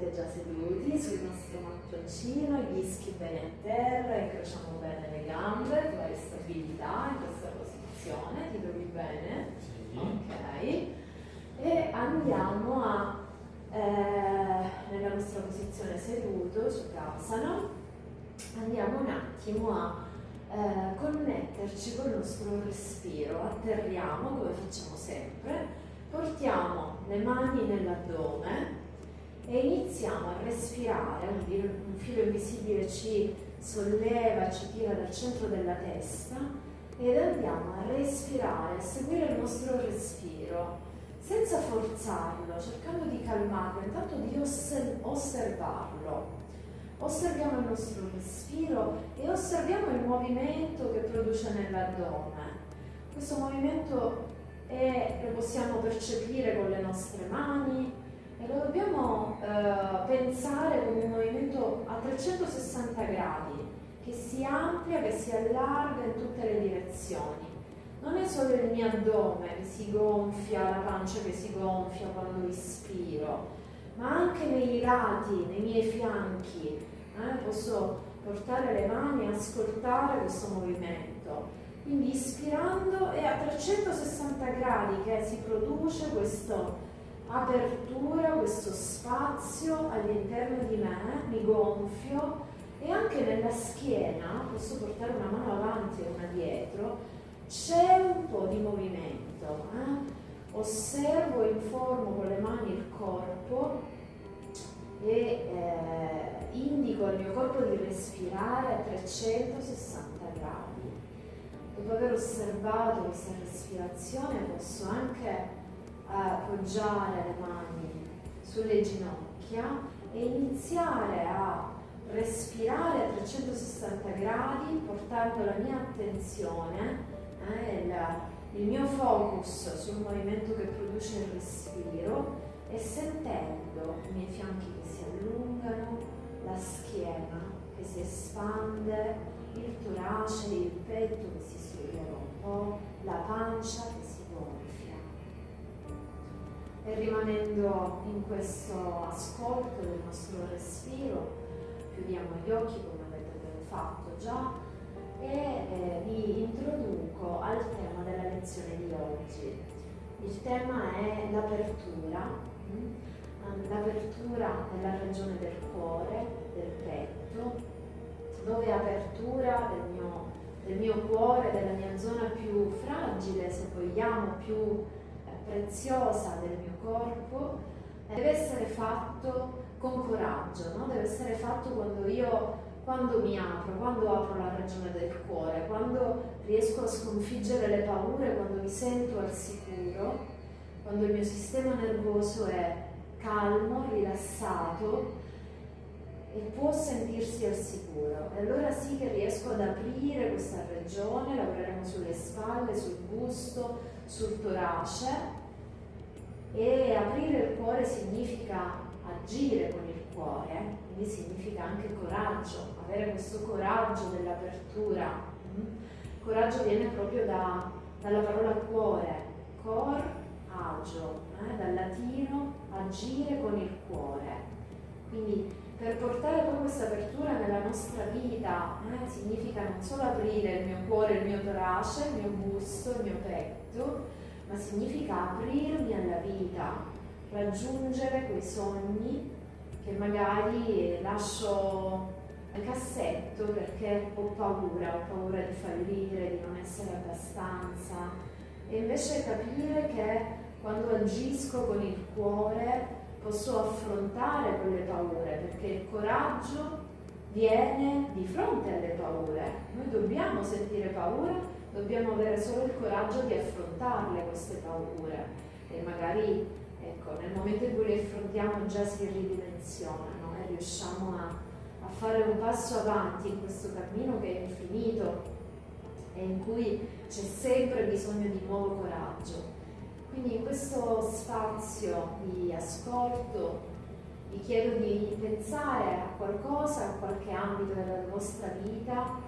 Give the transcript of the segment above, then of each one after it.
siete già seduti sul nostro mattoncino, gli ischi bene a terra, incrociamo bene le gambe, tu hai stabilità in questa posizione, ti trovi bene? Sì. Ok. E andiamo a, nella nostra posizione seduto, Sukhasana, andiamo un attimo a connetterci col nostro respiro. Atterriamo come facciamo sempre, portiamo le mani nell'addome e iniziamo a respirare. Un filo invisibile ci solleva, ci tira dal centro della testa ed andiamo a respirare, a seguire il nostro respiro senza forzarlo, cercando di calmarlo, intanto di osservarlo. Osserviamo il nostro respiro e osserviamo il movimento che produce nell'addome. Questo movimento lo possiamo percepire con le nostre mani e lo dobbiamo pensare come un movimento a 360 gradi, che si amplia, che si allarga in tutte le direzioni. Non è solo il mio addome che si gonfia, la pancia che si gonfia quando ispiro, ma anche nei lati, nei miei fianchi. Posso portare le mani e ascoltare questo movimento. Quindi ispirando è a 360 gradi che si produce questa apertura, questo spazio all'interno di me, mi gonfio e anche nella schiena, posso portare una mano avanti e una dietro, c'è un po' di movimento. Osservo e informo con le mani il corpo e indico al mio corpo di respirare a 360 gradi. Dopo aver osservato questa respirazione posso anche appoggiare le mani sulle ginocchia e iniziare a respirare a 360 gradi portando la mia attenzione, il mio focus sul movimento che produce il respiro e sentendo i miei fianchi che si allungano, la schiena che si espande, il torace, il petto che si solleva un po', la pancia che si gonfia. E rimanendo in questo ascolto del nostro respiro, chiudiamo gli occhi come avete ben fatto già e vi introduco al tema della lezione di oggi. Il tema è l'apertura. L'apertura nella regione del cuore, del petto, dove è apertura del mio cuore, della mia zona più fragile, se vogliamo, più preziosa del mio corpo, deve essere fatto con coraggio, no? Deve essere fatto quando mi apro, quando apro la regione del cuore, quando riesco a sconfiggere le paure, quando mi sento al sicuro, quando il mio sistema nervoso è calmo, rilassato e può sentirsi al sicuro. E allora sì che riesco ad aprire questa regione, lavoreremo sulle spalle, sul busto, sul torace, e aprire il cuore significa agire con il cuore, quindi significa anche coraggio, avere questo coraggio dell'apertura. Il coraggio viene proprio dalla parola cuore, cor, agio, dal latino agire con il cuore. Quindi per portare poi questa apertura nella nostra vita significa non solo aprire il mio cuore, il mio torace, il mio busto, il mio petto, ma significa aprirmi alla vita, raggiungere quei sogni che magari lascio nel cassetto perché ho paura di fallire, di non essere abbastanza, e invece capire che quando agisco con il cuore posso affrontare quelle paure, perché il coraggio viene di fronte alle paure. Noi dobbiamo sentire paura, dobbiamo avere solo il coraggio di affrontarle queste paure e magari nel momento in cui le affrontiamo già si ridimensionano e riusciamo a fare un passo avanti in questo cammino che è infinito e in cui c'è sempre bisogno di nuovo coraggio. Quindi in questo spazio di ascolto vi chiedo di pensare a qualcosa, a qualche ambito della vostra vita,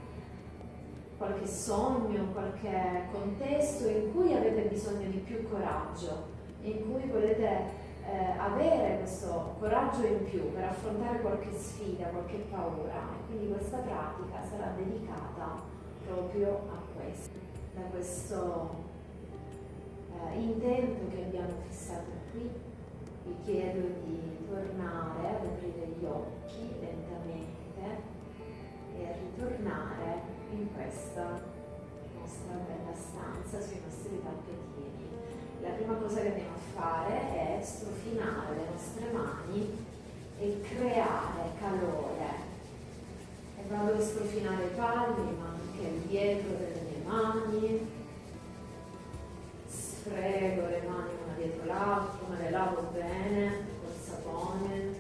qualche sogno, qualche contesto in cui avete bisogno di più coraggio, in cui volete avere questo coraggio in più per affrontare qualche sfida, qualche paura, e quindi questa pratica sarà dedicata proprio a questo, da questo intento che abbiamo fissato qui. Vi chiedo di tornare ad aprire gli occhi lentamente e a ritornare in questa nostra bella stanza sui nostri tappetini. La prima cosa che andiamo a fare è strofinare le nostre mani e creare calore. E vado a strofinare i palmi, ma anche il dietro delle mie mani. Sfrego le mani una dietro l'altra, me le lavo bene col sapone.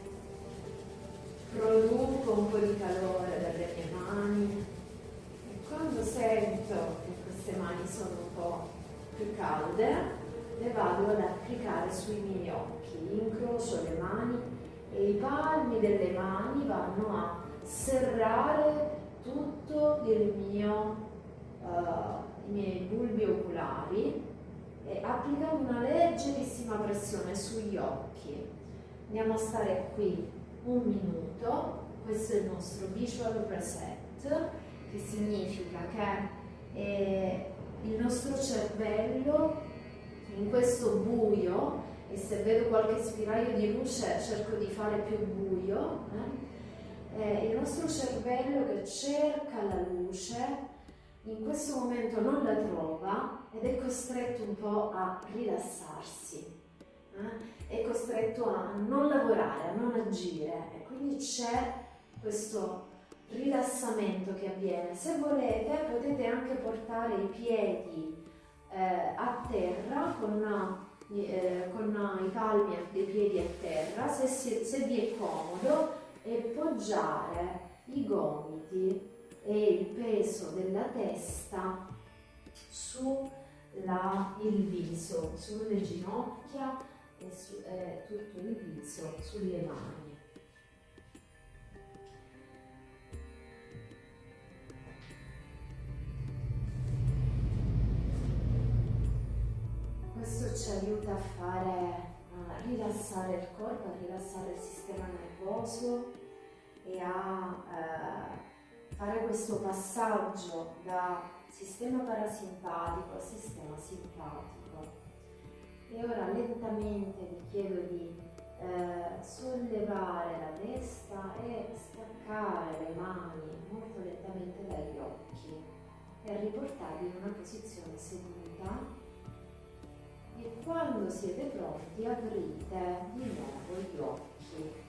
Produco un po' di calore dalle mie mani. E quando sento che queste mani sono un po' più calde, le vado ad applicare sui miei occhi, incrocio le mani e i palmi delle mani vanno a serrare tutto i miei bulbi oculari e applicando una leggerissima pressione sugli occhi. Andiamo a stare qui un minuto. Questo è il nostro visual reset, che significa che il nostro cervello in questo buio, e se vedo qualche spiraglio di luce cerco di fare più buio, il nostro cervello che cerca la luce in questo momento non la trova ed è costretto un po' a rilassarsi, è costretto a non lavorare, a non agire, e quindi c'è questo rilassamento che avviene. Se volete potete anche portare i piedi a terra con i palmi dei piedi a terra, se vi è comodo, e poggiare i gomiti e il peso della testa sul viso, sulle ginocchia e tutto il viso sulle mani. Questo ci aiuta a rilassare il corpo, a rilassare il sistema nervoso e a fare questo passaggio da sistema parasimpatico a sistema simpatico. E ora lentamente vi chiedo di sollevare la testa e staccare le mani molto lentamente dagli occhi e riportarli in una posizione seduta. E quando siete pronti aprite di nuovo gli occhi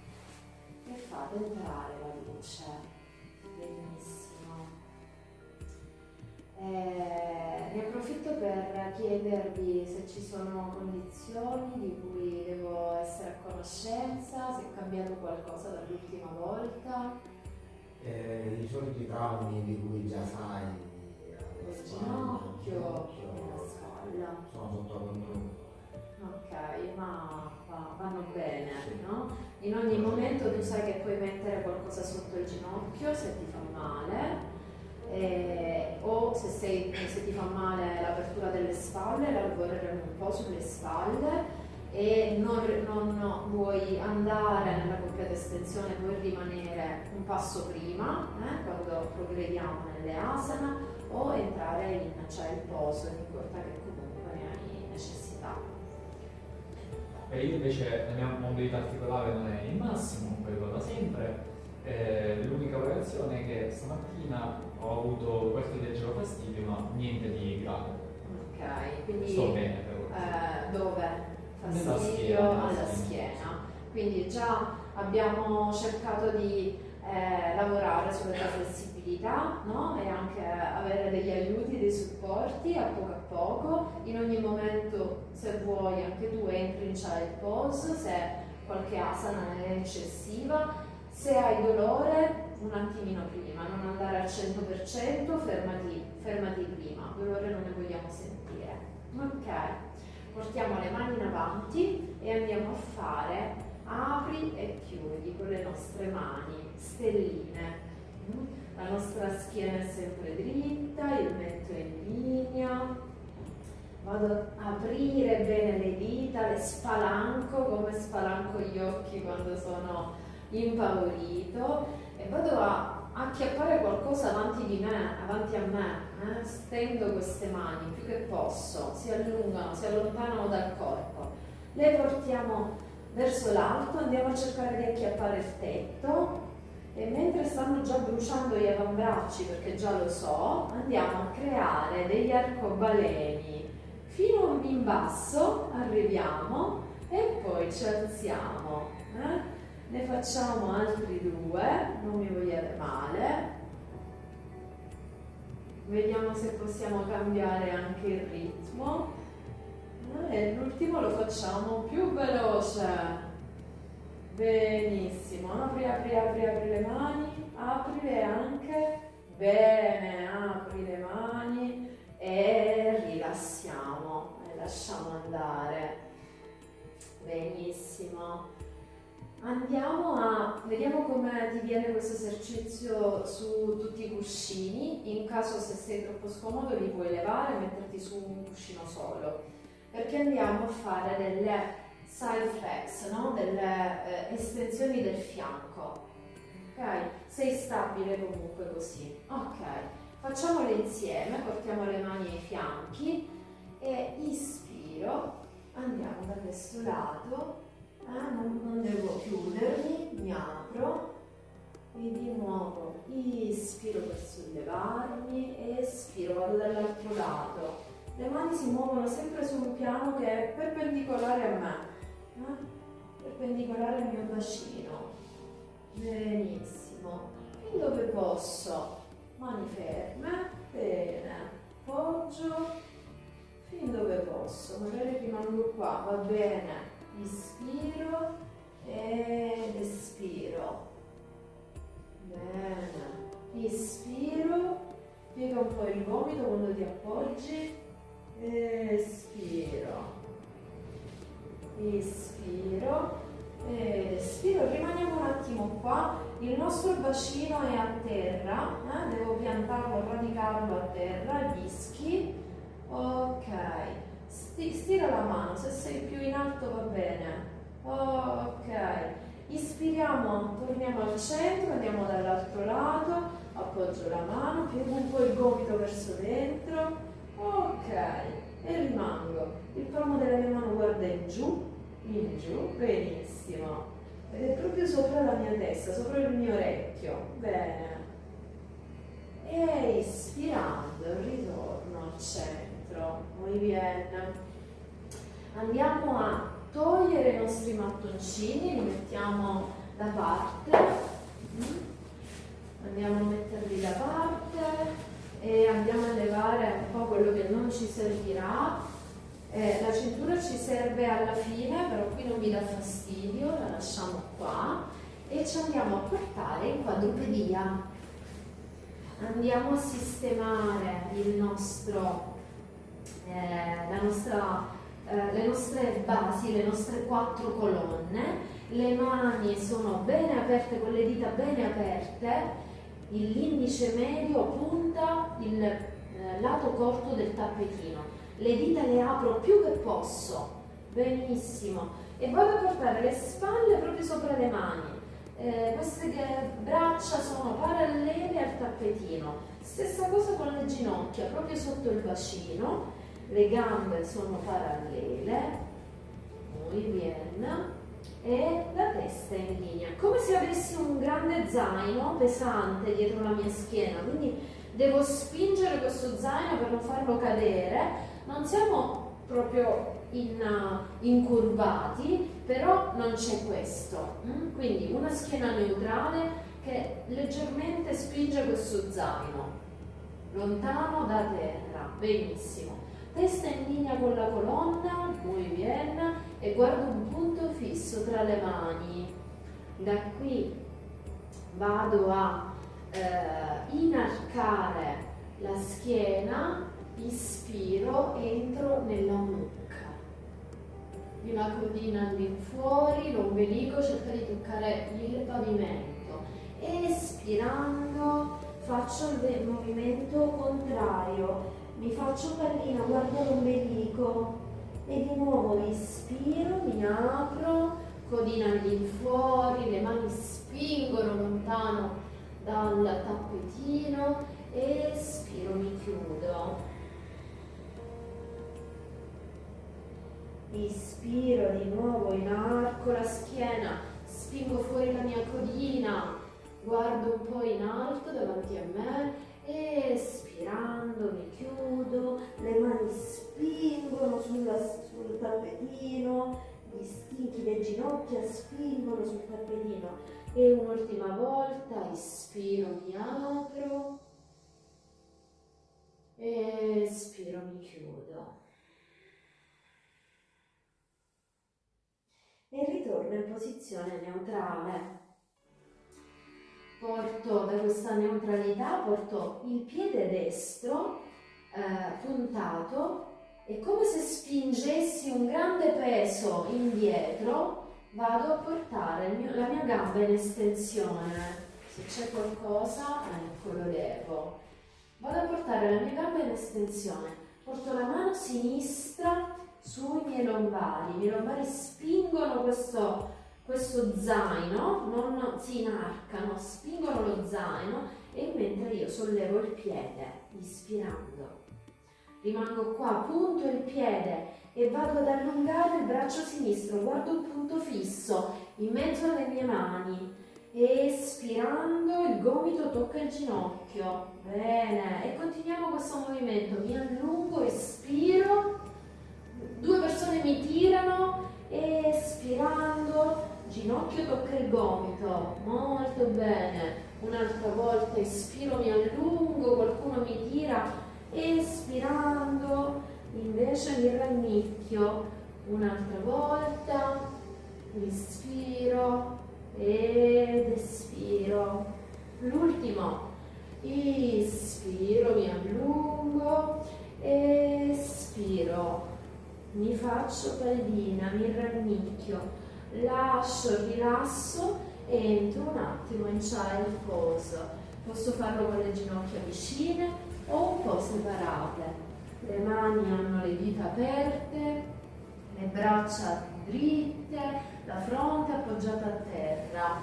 e fate entrare la luce. Benissimo. Ne approfitto per chiedervi se ci sono condizioni di cui devo essere a conoscenza, se è cambiato qualcosa dall'ultima volta. I soliti traumi di cui già sai, Il ginocchio, la spalla. sono sotto controllo. Ok, ma vanno bene, no? In ogni momento tu sai che puoi mettere qualcosa sotto il ginocchio se ti fa male, o se ti fa male l'apertura delle spalle, lavoreremo un po' sulle spalle, e non vuoi andare nella completa estensione, vuoi rimanere un passo prima, quando progrediamo nelle asana, o entrare in child pose, non importa che comunque ne hai necessità. Io invece la mia mobilità articolare non è il massimo, quello da sempre. L'unica variazione è che stamattina ho avuto qualche leggero fastidio, ma niente di grave. Ok, quindi sto bene però. dove? Nella Fastidio schiena, alla schiena. Quindi già abbiamo cercato di lavorare sulla tua flessibilità, no? E anche avere degli aiuti, dei supporti a poco. In ogni momento, se vuoi, anche tu entri in child pose, se qualche asana è eccessiva. Se hai dolore, un attimino prima, non andare al 100%, fermati prima, dolore non ne vogliamo sentire. Ok, portiamo le mani in avanti e andiamo a fare apri e chiudi con le nostre mani, stelline. La nostra schiena è sempre dritta, il mento è in linea, vado ad aprire bene le dita, le spalanco come spalanco gli occhi quando sono impaurito e vado a acchiappare qualcosa avanti a me, stendo queste mani più che posso, si allungano, si allontanano dal corpo, le portiamo verso l'alto, andiamo a cercare di acchiappare il tetto e mentre stanno già bruciando gli avambracci, perché già lo so, andiamo a creare degli arcobaleni fino in basso, arriviamo e poi ci alziamo. Ne facciamo altri 2, non mi vogliate male. Vediamo se possiamo cambiare anche il ritmo. E l'ultimo lo facciamo più veloce. Benissimo, apri le mani, aprile anche. Bene, apri le mani e rilassiamo e lasciamo andare. Benissimo. Vediamo come ti viene questo esercizio su tutti i cuscini. In caso se sei troppo scomodo li puoi levare e metterti su un cuscino solo, perché andiamo a fare delle side flex, no? Delle estensioni del fianco. Ok? Sei stabile comunque così. Ok, facciamole insieme, portiamo le mani ai fianchi e ispiro, andiamo da questo lato. Non devo chiudermi, mi apro e di nuovo ispiro per sollevarmi, espiro, vado dall'altro lato. Le mani si muovono sempre su un piano che è perpendicolare a me, perpendicolare al mio bacino. Benissimo, fin dove posso, mani ferme, bene, poggio, fin dove posso, magari rimango qua, va bene. Ispiro ed espiro. Bene. Ispiro, piega un po' il gomito quando ti appoggi. Espiro. Ispiro ed espiro. Rimaniamo un attimo qua. Il nostro bacino è a terra. Devo piantarlo, radicarlo a terra. Dischi. Ok. Stira la mano, se sei più in alto va bene. Ok, ispiriamo, torniamo al centro, andiamo dall'altro lato, appoggio la mano, piego un po' il gomito verso dentro. Ok, e rimango. Il palmo della mia mano guarda in giù, benissimo. Ed è proprio sopra la mia testa, sopra il mio orecchio. Bene. E ispirando, ritorno al centro. Muy bien. Andiamo a togliere i nostri mattoncini, li mettiamo da parte, andiamo a metterli da parte e andiamo a levare un po' quello che non ci servirà. La cintura ci serve alla fine, però qui non mi dà fastidio, la lasciamo qua e ci andiamo a portare in quadrupedia. Andiamo a sistemare il nostro le nostre basi, le nostre 4 colonne. Le mani sono bene aperte, con le dita bene aperte, l'indice medio punta il lato corto del tappetino, le dita le apro più che posso, benissimo, e vado a portare le spalle proprio sopra le mani. Queste braccia sono parallele al tappetino, stessa cosa con le ginocchia, proprio sotto il bacino. Le gambe sono parallele, muy bien, e la testa in linea, come se avessi un grande zaino pesante dietro la mia schiena, quindi devo spingere questo zaino per non farlo cadere. Non siamo proprio incurvati, però non c'è questo, quindi una schiena neutrale che leggermente spinge questo zaino lontano da terra, benissimo. Testa in linea con la colonna, muy bien, e guardo un punto fisso tra le mani. Da qui vado a inarcare la schiena, ispiro, entro nella nuca. La codina all'infuori, l'ombelico cerca di toccare il pavimento. Espirando faccio il movimento contrario. mi faccio pallina, guardo l'ombelico e di nuovo ispiro, mi apro, codina all'infuori, le mani spingono lontano dal tappetino, espiro, mi chiudo. Ispiro di nuovo, inarco la schiena, spingo fuori la mia codina, guardo un po' in alto davanti a me, espirando mi chiudo, le mani spingono sul tappetino, gli stinchi le ginocchia spingono sul tappetino e un'ultima volta, ispiro, mi apro, espiro, mi chiudo. E ritorno in posizione neutrale. Porto da questa neutralità, porto il piede destro puntato e come se spingessi un grande peso indietro, vado a portare la mia gamba in estensione. Se c'è qualcosa, ecco, lo levo. Vado a portare la mia gamba in estensione. Porto la mano sinistra sui miei lombari spingono questo zaino, non si inarcano, spingono lo zaino e mentre io sollevo il piede, ispirando. Rimango qua, punto il piede e vado ad allungare il braccio sinistro, guardo un punto fisso in mezzo alle mie mani. Espirando, il gomito tocca il ginocchio. Bene, e continuiamo questo movimento. Mi allungo, espiro. 2 persone mi tirano, espirando, ginocchio tocca il gomito, molto bene. Un'altra volta espiro, mi allungo, qualcuno mi tira, espirando, invece mi rannicchio. Un'altra volta, ispiro ed espiro. L'ultimo, ispiro, mi allungo, espiro. Mi faccio pallina, mi rannicchio, lascio, rilasso e entro un attimo in child pose. Posso farlo con le ginocchia vicine o un po' separate. Le mani hanno le dita aperte, le braccia dritte, la fronte appoggiata a terra.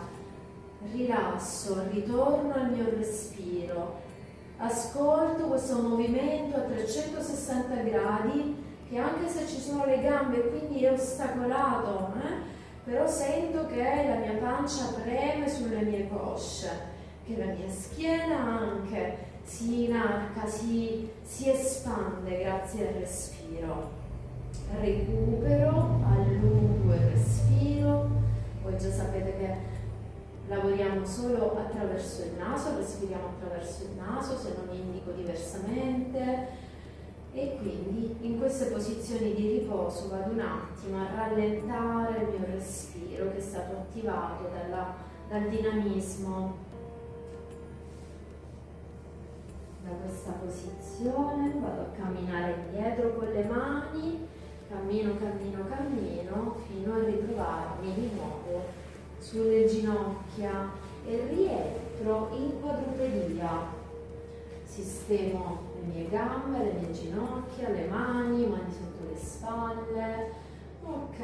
Rilasso, ritorno al mio respiro. Ascolto questo movimento a 360 gradi che anche se ci sono le gambe e quindi è ostacolato, però sento che la mia pancia preme sulle mie cosce, che la mia schiena anche si inarca, si espande grazie al respiro. Recupero, allungo il respiro. Voi già sapete che lavoriamo solo attraverso il naso, respiriamo attraverso il naso, se non indico diversamente. E quindi in queste posizioni di riposo vado un attimo a rallentare il mio respiro che è stato attivato dal dinamismo. Da questa posizione vado a camminare indietro con le mani, cammino fino a ritrovarmi di nuovo sulle ginocchia e rientro in quadrupedia. Sistemo le mie gambe, le mie ginocchia, le mani sotto le spalle. Ok,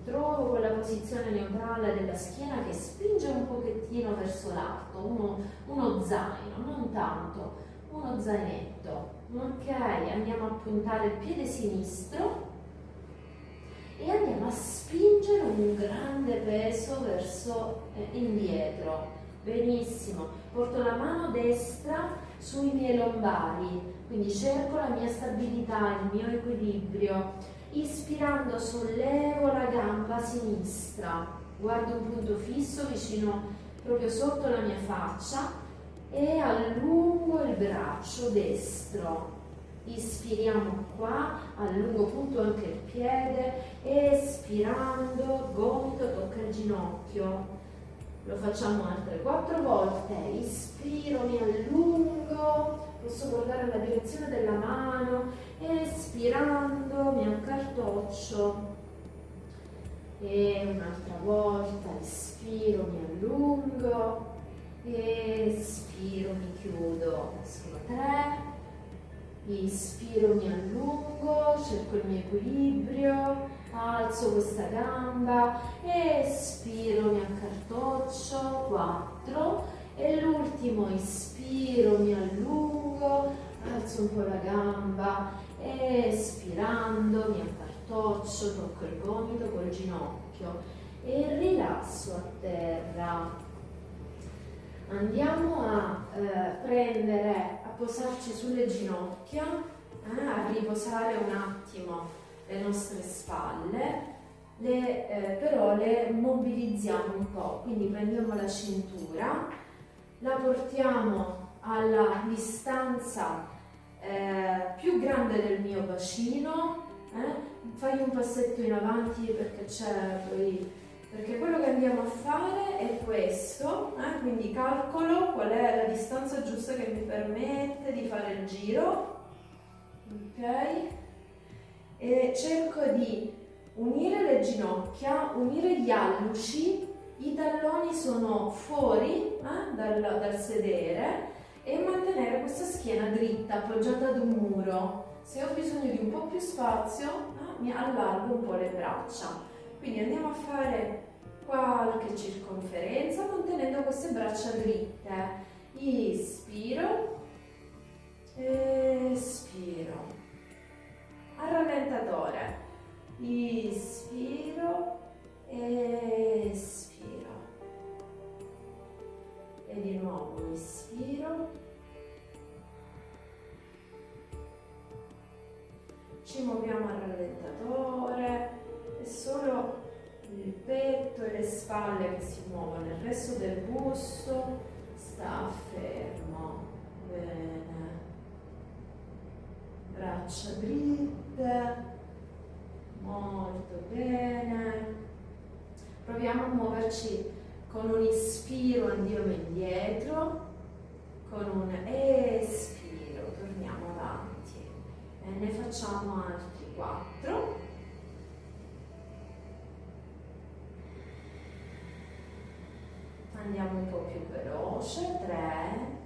trovo quella posizione neutrale della schiena che spinge un pochettino verso l'alto, uno zaino, non tanto, uno zainetto. Ok, andiamo a puntare il piede sinistro e andiamo a spingere un grande peso verso indietro. Benissimo, porto la mano destra sui miei lombari, quindi cerco la mia stabilità, il mio equilibrio. Ispirando sollevo la gamba sinistra, guardo un punto fisso vicino proprio sotto la mia faccia e allungo il braccio destro. Ispiriamo qua, allungo appunto anche il piede, espirando, gomito tocca il ginocchio. Lo facciamo altre 4 volte, ispiro, mi allungo, posso guardare la direzione della mano, espirando mi accartoccio e un'altra volta, ispiro, mi allungo, espiro, mi chiudo, sono 3, Ispiro, mi allungo, cerco il mio equilibrio, alzo questa gamba, espiro, mi accartoccio, 4, e l'ultimo, ispiro, mi allungo, alzo un po' la gamba, espirando, mi accartoccio, tocco il gomito col ginocchio e rilasso a terra. Andiamo a prendere, a posarci sulle ginocchia, a riposare un attimo le nostre spalle, però le mobilizziamo un po', quindi prendiamo la cintura, la portiamo alla distanza più grande del mio bacino, fai un passetto in avanti perché quello che andiamo a fare è questo, quindi calcolo qual è la distanza giusta che mi permette di fare il giro, ok? E cerco di unire le ginocchia, unire gli alluci, i talloni sono fuori dal sedere e mantenere questa schiena dritta, appoggiata ad un muro. Se ho bisogno di un po' più spazio, mi allargo un po' le braccia. Quindi andiamo a fare qualche circonferenza mantenendo queste braccia dritte. Ispiro, espiro. A rallentatore. Ispiro, espiro. E di nuovo ispiro. Ci muoviamo a rallentatore. È solo il petto e le spalle che si muovono, il resto del busto sta fermo. Bene. Braccia dritte, molto bene. Proviamo a muoverci con un ispiro, andiamo indietro, con un espiro torniamo avanti e ne facciamo altri 4. Andiamo un po' più veloce, 3,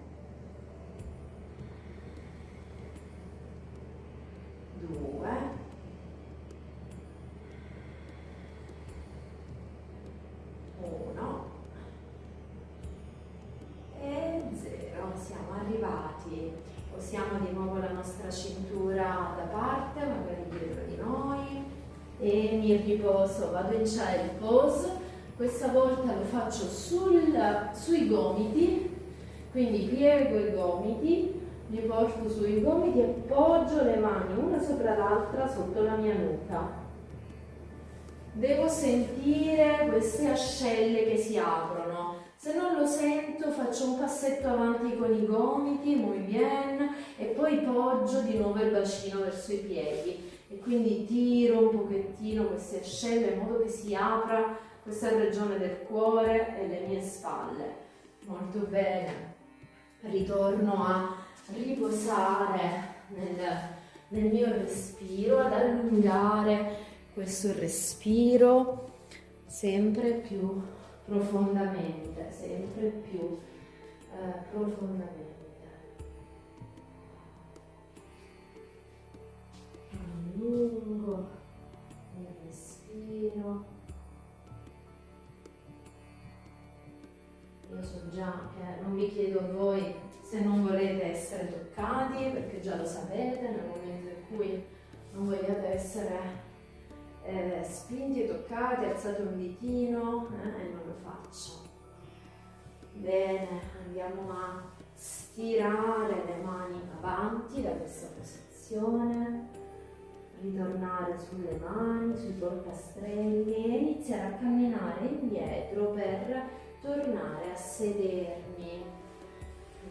2, 1 e 0. Siamo arrivati. Posiamo di nuovo la nostra cintura da parte, magari dietro di noi, e mi riposo, vado in child pose. Questa volta lo faccio sui gomiti, quindi piego i gomiti, mi porto sui gomiti e appoggio le mani una sopra l'altra sotto la mia nuca. Devo sentire queste ascelle che si aprono. Se non lo sento faccio un passetto avanti con i gomiti, muy bien, e poi poggio di nuovo il bacino verso i piedi e quindi tiro un pochettino queste ascelle in modo che si apra questa regione del cuore e le mie spalle. Molto bene. Ritorno a riposare nel mio respiro, ad allungare questo respiro sempre più profondamente, sempre più profondamente. Allungo il respiro. Io so già che non vi chiedo a voi se non volete essere toccati, perché già lo sapete, nel momento in cui non vogliate essere spinti e toccati, alzate un ditino e non lo faccio. Bene, andiamo a stirare le mani avanti da questa posizione, ritornare sulle mani, sui polpastrelli e iniziare a camminare indietro per tornare a sedermi.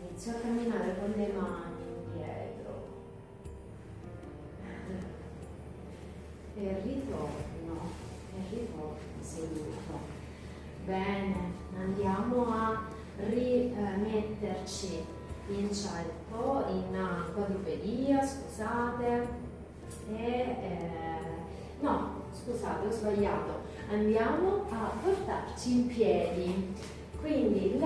Inizio a camminare con le mani indietro e ritorno seduto. Bene, andiamo a rimetterci in quadrupedia, scusate, no, scusate, ho sbagliato. Andiamo a portarci in piedi, quindi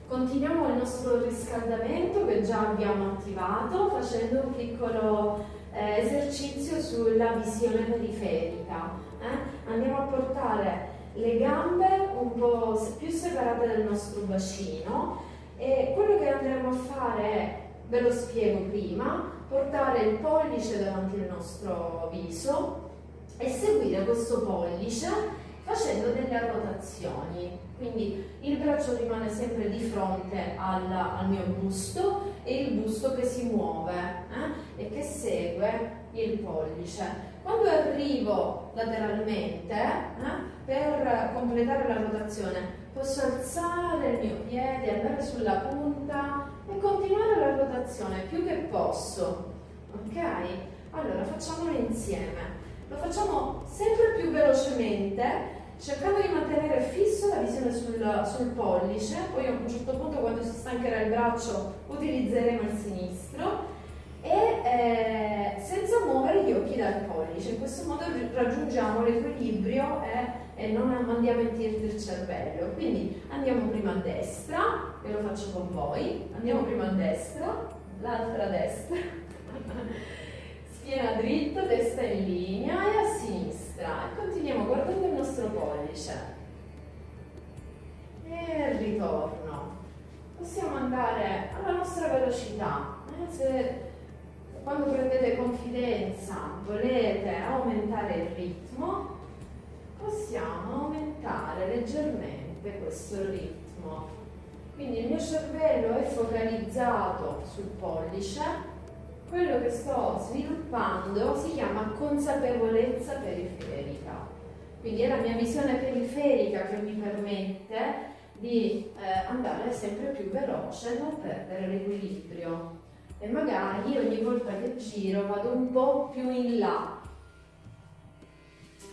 continuiamo continuiamo il nostro riscaldamento che già abbiamo attivato facendo un piccolo esercizio sulla visione periferica. Andiamo a portare le gambe un po' più separate dal nostro bacino e quello che andremo a fare è, ve lo spiego prima, portare il pollice davanti al nostro viso e seguire questo pollice facendo delle rotazioni. Quindi il braccio rimane sempre di fronte al mio busto e il busto che si muove e che segue il pollice. Quando arrivo lateralmente, per completare la rotazione, posso alzare il mio piede, andare sulla punta e continuare la rotazione più che posso. Ok? Allora facciamolo insieme. Lo facciamo sempre più velocemente, cercando di mantenere fisso la visione sul pollice. Poi a un certo punto, quando si stancherà il braccio, utilizzeremo il sinistro e senza muovere gli occhi dal pollice. In questo modo raggiungiamo l'equilibrio e non mandiamo in tilt il cervello. Quindi andiamo prima a destra, e lo faccio con voi. Andiamo prima a destra, l'altra a destra, schiena dritta, testa in linea, e a sinistra. E continuiamo guardando il nostro pollice. E ritorno. Possiamo andare alla nostra velocità. Se quando prendete confidenza volete aumentare il ritmo, possiamo aumentare leggermente questo ritmo. Quindi il mio cervello è focalizzato sul pollice. Quello che sto sviluppando si chiama consapevolezza periferica. Quindi è la mia visione periferica che mi permette di andare sempre più veloce e non perdere l'equilibrio. E magari ogni volta che giro vado un po' più in là.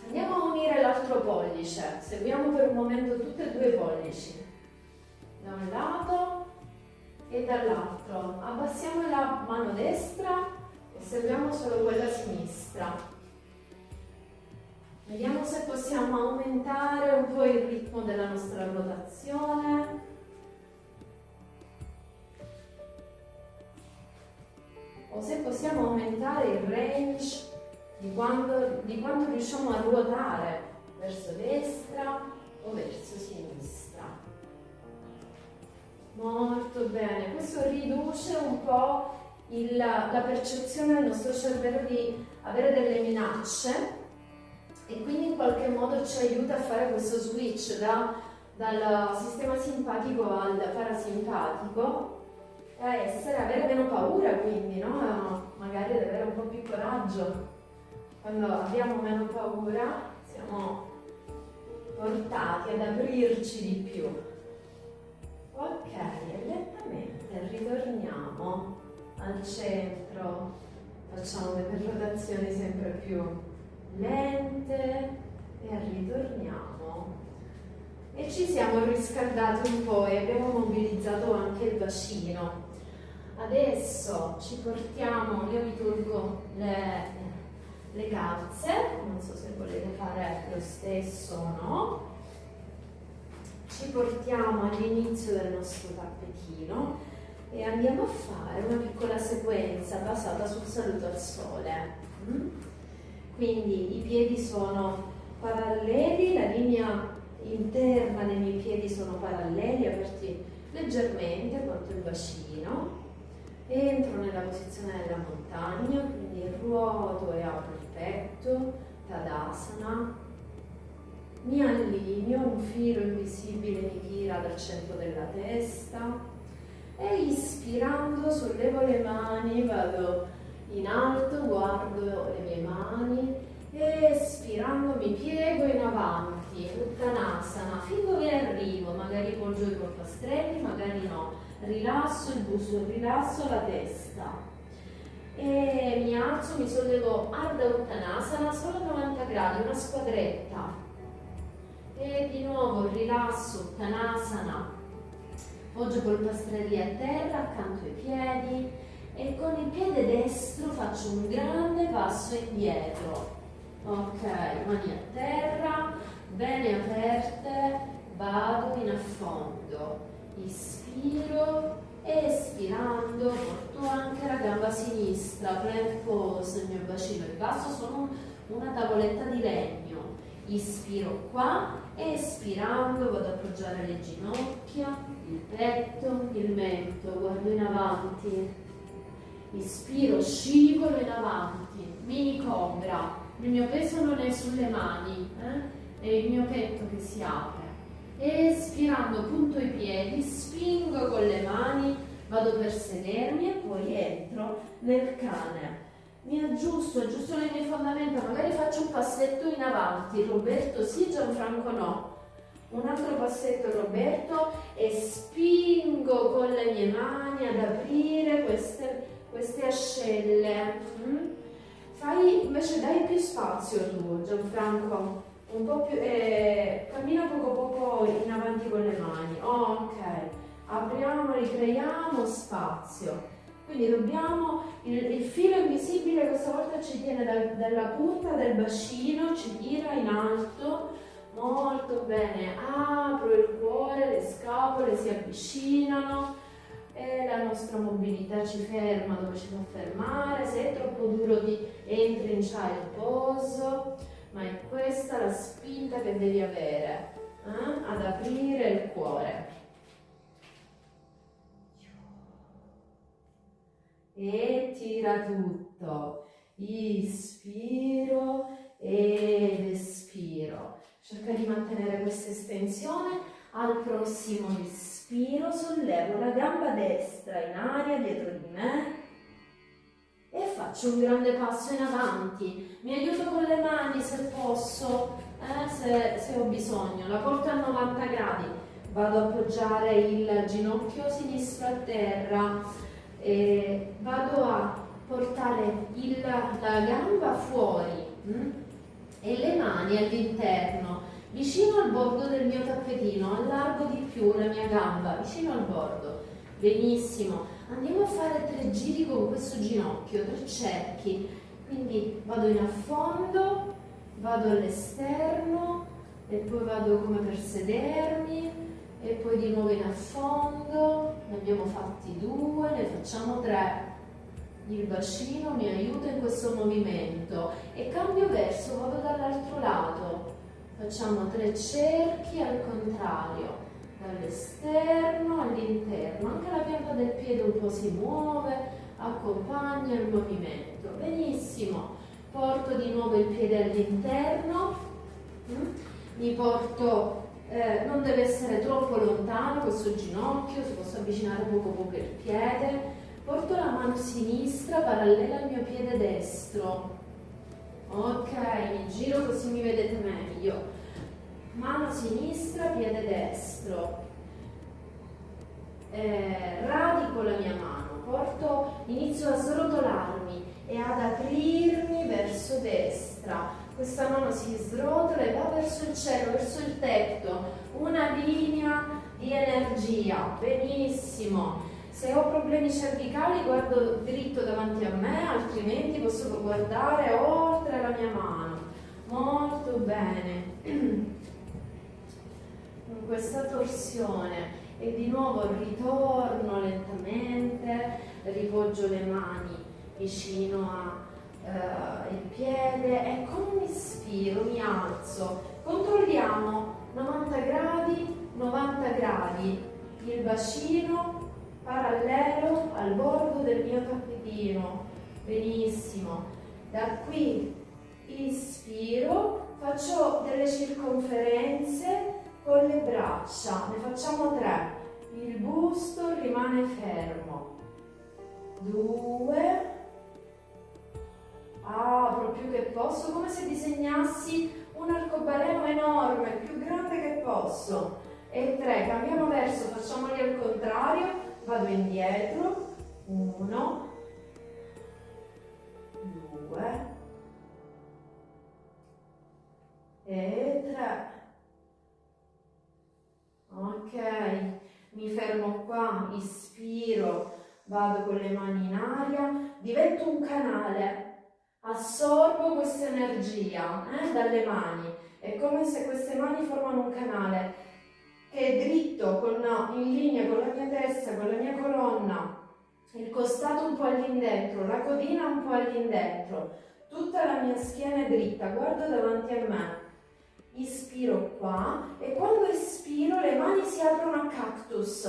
Andiamo a unire l'altro pollice. Seguiamo per un momento tutti e due i pollici. Da un lato e dall'altro. Abbassiamo la mano destra e seguiamo solo quella sinistra. Vediamo se possiamo aumentare un po' il ritmo della nostra rotazione. O se possiamo aumentare il range di quanto riusciamo a ruotare verso destra o verso sinistra. Molto bene, questo riduce un po' la percezione del nostro cervello di avere delle minacce e quindi in qualche modo ci aiuta a fare questo switch dal sistema simpatico al parasimpatico. Avere meno paura, quindi, no? Magari ad avere un po' più coraggio. Quando abbiamo meno paura siamo portati ad aprirci di più. Ok, e lentamente ritorniamo al centro, facciamo delle rotazioni sempre più lente e ritorniamo. E ci siamo riscaldati un po' e abbiamo mobilizzato anche il bacino. Adesso ci portiamo, io vi tolgo le calze, non so se volete fare lo stesso o no. Ci portiamo all'inizio del nostro tappetino e andiamo a fare una piccola sequenza basata sul saluto al sole. Quindi i piedi sono paralleli, la linea interna dei miei piedi sono paralleli, aperti leggermente, porto il bacino, entro nella posizione della montagna, quindi ruoto e apro il petto, Tadasana, mi allineo, un filo invisibile mi tira dal centro della testa e ispirando sollevo le mani, vado in alto, guardo le mie mani, espirando mi piego in avanti, Uttanasana, fin dove arrivo, magari volgo i polpastrelli, magari no, rilasso il busto, rilasso la testa e mi alzo, mi sollevo Ardha Uttanasana, solo 90 gradi, una squadretta e di nuovo rilasso Uttanasana, poggio polpastrelli a terra accanto ai piedi e con il piede destro faccio un grande passo indietro. Ok, mani a terra, bene aperte, vado in affondo ispiro, espirando, porto anche la gamba sinistra, plank pose, il mio bacino e il basso sono una tavoletta di legno, ispiro qua, espirando vado ad appoggiare le ginocchia, il petto, il mento, guardo in avanti, ispiro, scivolo in avanti, mini cobra, il mio peso non è sulle mani, è il mio petto che si apre. Espirando punto i piedi, spingo con le mani, vado per sedermi e poi entro nel cane. Mi aggiusto le mie fondamenta, magari faccio un passetto in avanti, Roberto sì, Gianfranco no. Un altro passetto Roberto e spingo con le mie mani ad aprire queste ascelle. Fai invece, dai più spazio tu Gianfranco. Un po' più, cammina poco in avanti con le mani, ok, apriamo, ricreiamo spazio, quindi dobbiamo, il filo invisibile questa volta ci tiene dalla punta del bacino, ci tira in alto, molto bene, apro il cuore, le scapole si avvicinano e la nostra mobilità ci ferma dove ci può fermare, se è troppo duro entri in child pose. Ma è questa la spinta che devi avere, ad aprire il cuore. E tira tutto. Ispiro ed espiro. Cerca di mantenere questa estensione. Al prossimo ispiro sollevo la gamba destra in aria dietro di me. E faccio un grande passo in avanti, mi aiuto con le mani se posso, se ho bisogno, la porto a 90 gradi, vado a appoggiare il ginocchio sinistro a terra, vado a portare la gamba fuori e le mani all'interno, vicino al bordo del mio tappetino, allargo di più la mia gamba, vicino al bordo, benissimo. Andiamo a fare 3 giri con questo ginocchio, 3 cerchi, quindi vado in affondo, vado all'esterno e poi vado come per sedermi e poi di nuovo in affondo, ne abbiamo fatti 2, ne facciamo 3. Il bacino mi aiuta in questo movimento e cambio verso, vado dall'altro lato, facciamo 3 cerchi al contrario. Dall'esterno all'interno, anche la pianta del piede un po' si muove, accompagna il movimento. Benissimo, porto di nuovo il piede all'interno, mi porto, non deve essere troppo lontano questo ginocchio, si possa avvicinare poco il piede, porto la mano sinistra parallela al mio piede destro, ok, mi giro così mi vedete meglio. Mano sinistra, piede destro, radico la mia mano, inizio a srotolarmi e ad aprirmi verso destra, questa mano si srotola e va verso il cielo, verso il tetto, una linea di energia, benissimo. Se ho problemi cervicali guardo dritto davanti a me, altrimenti posso guardare oltre la mia mano, molto bene. Con questa torsione e di nuovo ritorno lentamente, ripoggio le mani vicino al piede e con un ispiro mi alzo, controlliamo 90 gradi, il bacino parallelo al bordo del mio tappetino, benissimo, da qui ispiro, faccio delle circonferenze con le braccia, ne facciamo 3, il busto rimane fermo, 2, apro più che posso, come se disegnassi un arcobaleno enorme, più grande che posso, e 3, cambiamo verso, facciamoli al contrario, vado indietro, 1, 2 e 3. Ok, mi fermo qua, ispiro, vado con le mani in aria, divento un canale, assorbo questa energia dalle mani, è come se queste mani formano un canale che è dritto, in linea con la mia testa, con la mia colonna, il costato un po' all'indentro, la codina un po' all'indentro, tutta la mia schiena è dritta, guardo davanti a me, ispiro qua e quando espiro le mani si aprono a cactus,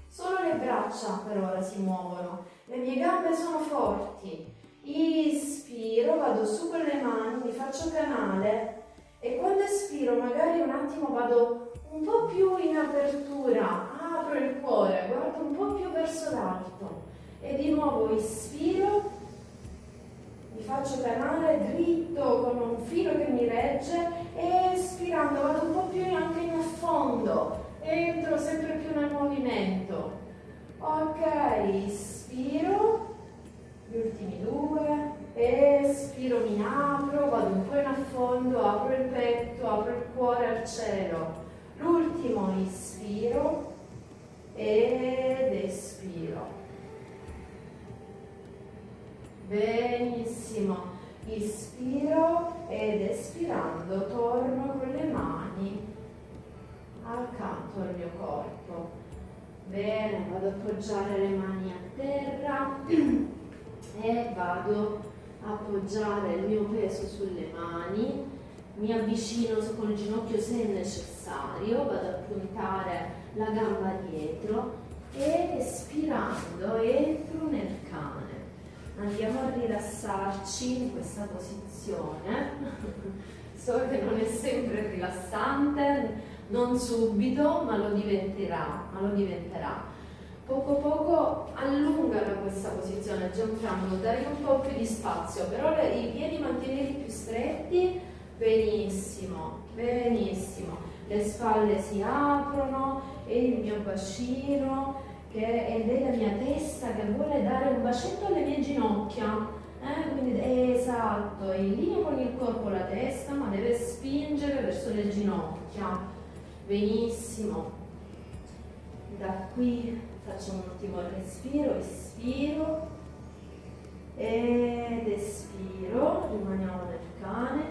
solo le braccia per ora si muovono, le mie gambe sono forti, ispiro, vado su con le mani, mi faccio canale e quando espiro magari un attimo vado un po' più in apertura, apro il cuore, guardo un po' più verso l'alto e di nuovo ispiro, mi faccio canale dritto con un filo che mi regge e espirando vado un po' più anche in affondo, entro sempre più nel movimento. Ok, ispiro, gli ultimi due, espiro, mi apro, vado un po' in affondo, apro il petto, apro il cuore al cielo. L'ultimo, ispiro ed espiro. Benissimo, ispiro ed espirando torno con le mani accanto al mio corpo. Bene, vado ad appoggiare le mani a terra e vado a appoggiare il mio peso sulle mani, mi avvicino con il ginocchio se è necessario, vado a puntare la gamba dietro e espirando entro nel cane. Andiamo a rilassarci in questa posizione. So che non è sempre rilassante, non subito, ma lo diventerà. Poco poco allungala questa posizione, Gianfranco, dai un po' più di spazio, però i piedi mantienili più stretti, benissimo, benissimo. Le spalle si aprono e il mio bacino ed è la mia testa che vuole dare un bacetto alle mie ginocchia, quindi esatto, è in linea con il corpo la testa, ma deve spingere verso le ginocchia. Benissimo. Da qui facciamo un ultimo respiro, ispiro ed espiro, rimaniamo nel cane.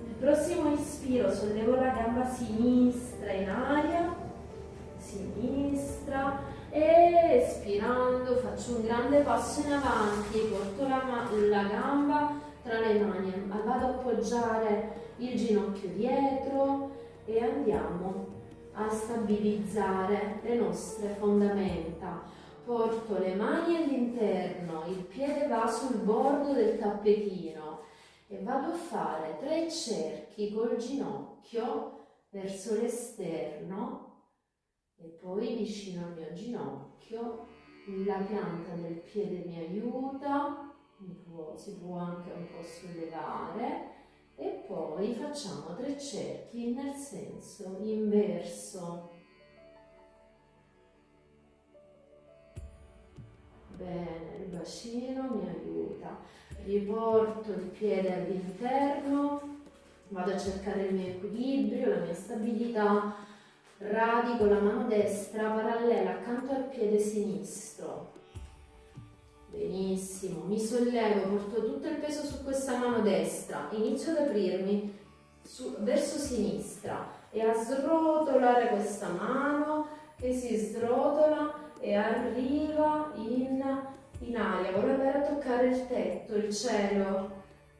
Il prossimo ispiro sollevo la gamba sinistra in aria, sinistra, e espirando faccio un grande passo in avanti, porto la gamba tra le mani, vado ad appoggiare il ginocchio dietro e andiamo a stabilizzare le nostre fondamenta. Porto le mani all'interno, il piede va sul bordo del tappetino e vado a fare 3 cerchi col ginocchio verso l'esterno e poi vicino al mio ginocchio la pianta del piede mi aiuta, si può anche un po' sollevare e poi facciamo 3 cerchi nel senso inverso. Bene, il bacino mi aiuta, riporto il piede all'interno, vado a cercare il mio equilibrio, la mia stabilità. Radico la mano destra parallela accanto al piede sinistro. Benissimo, mi sollevo, porto tutto il peso su questa mano destra, inizio ad aprirmi verso sinistra e a srotolare questa mano che si srotola e arriva in aria, voglio andare a toccare il tetto, il cielo.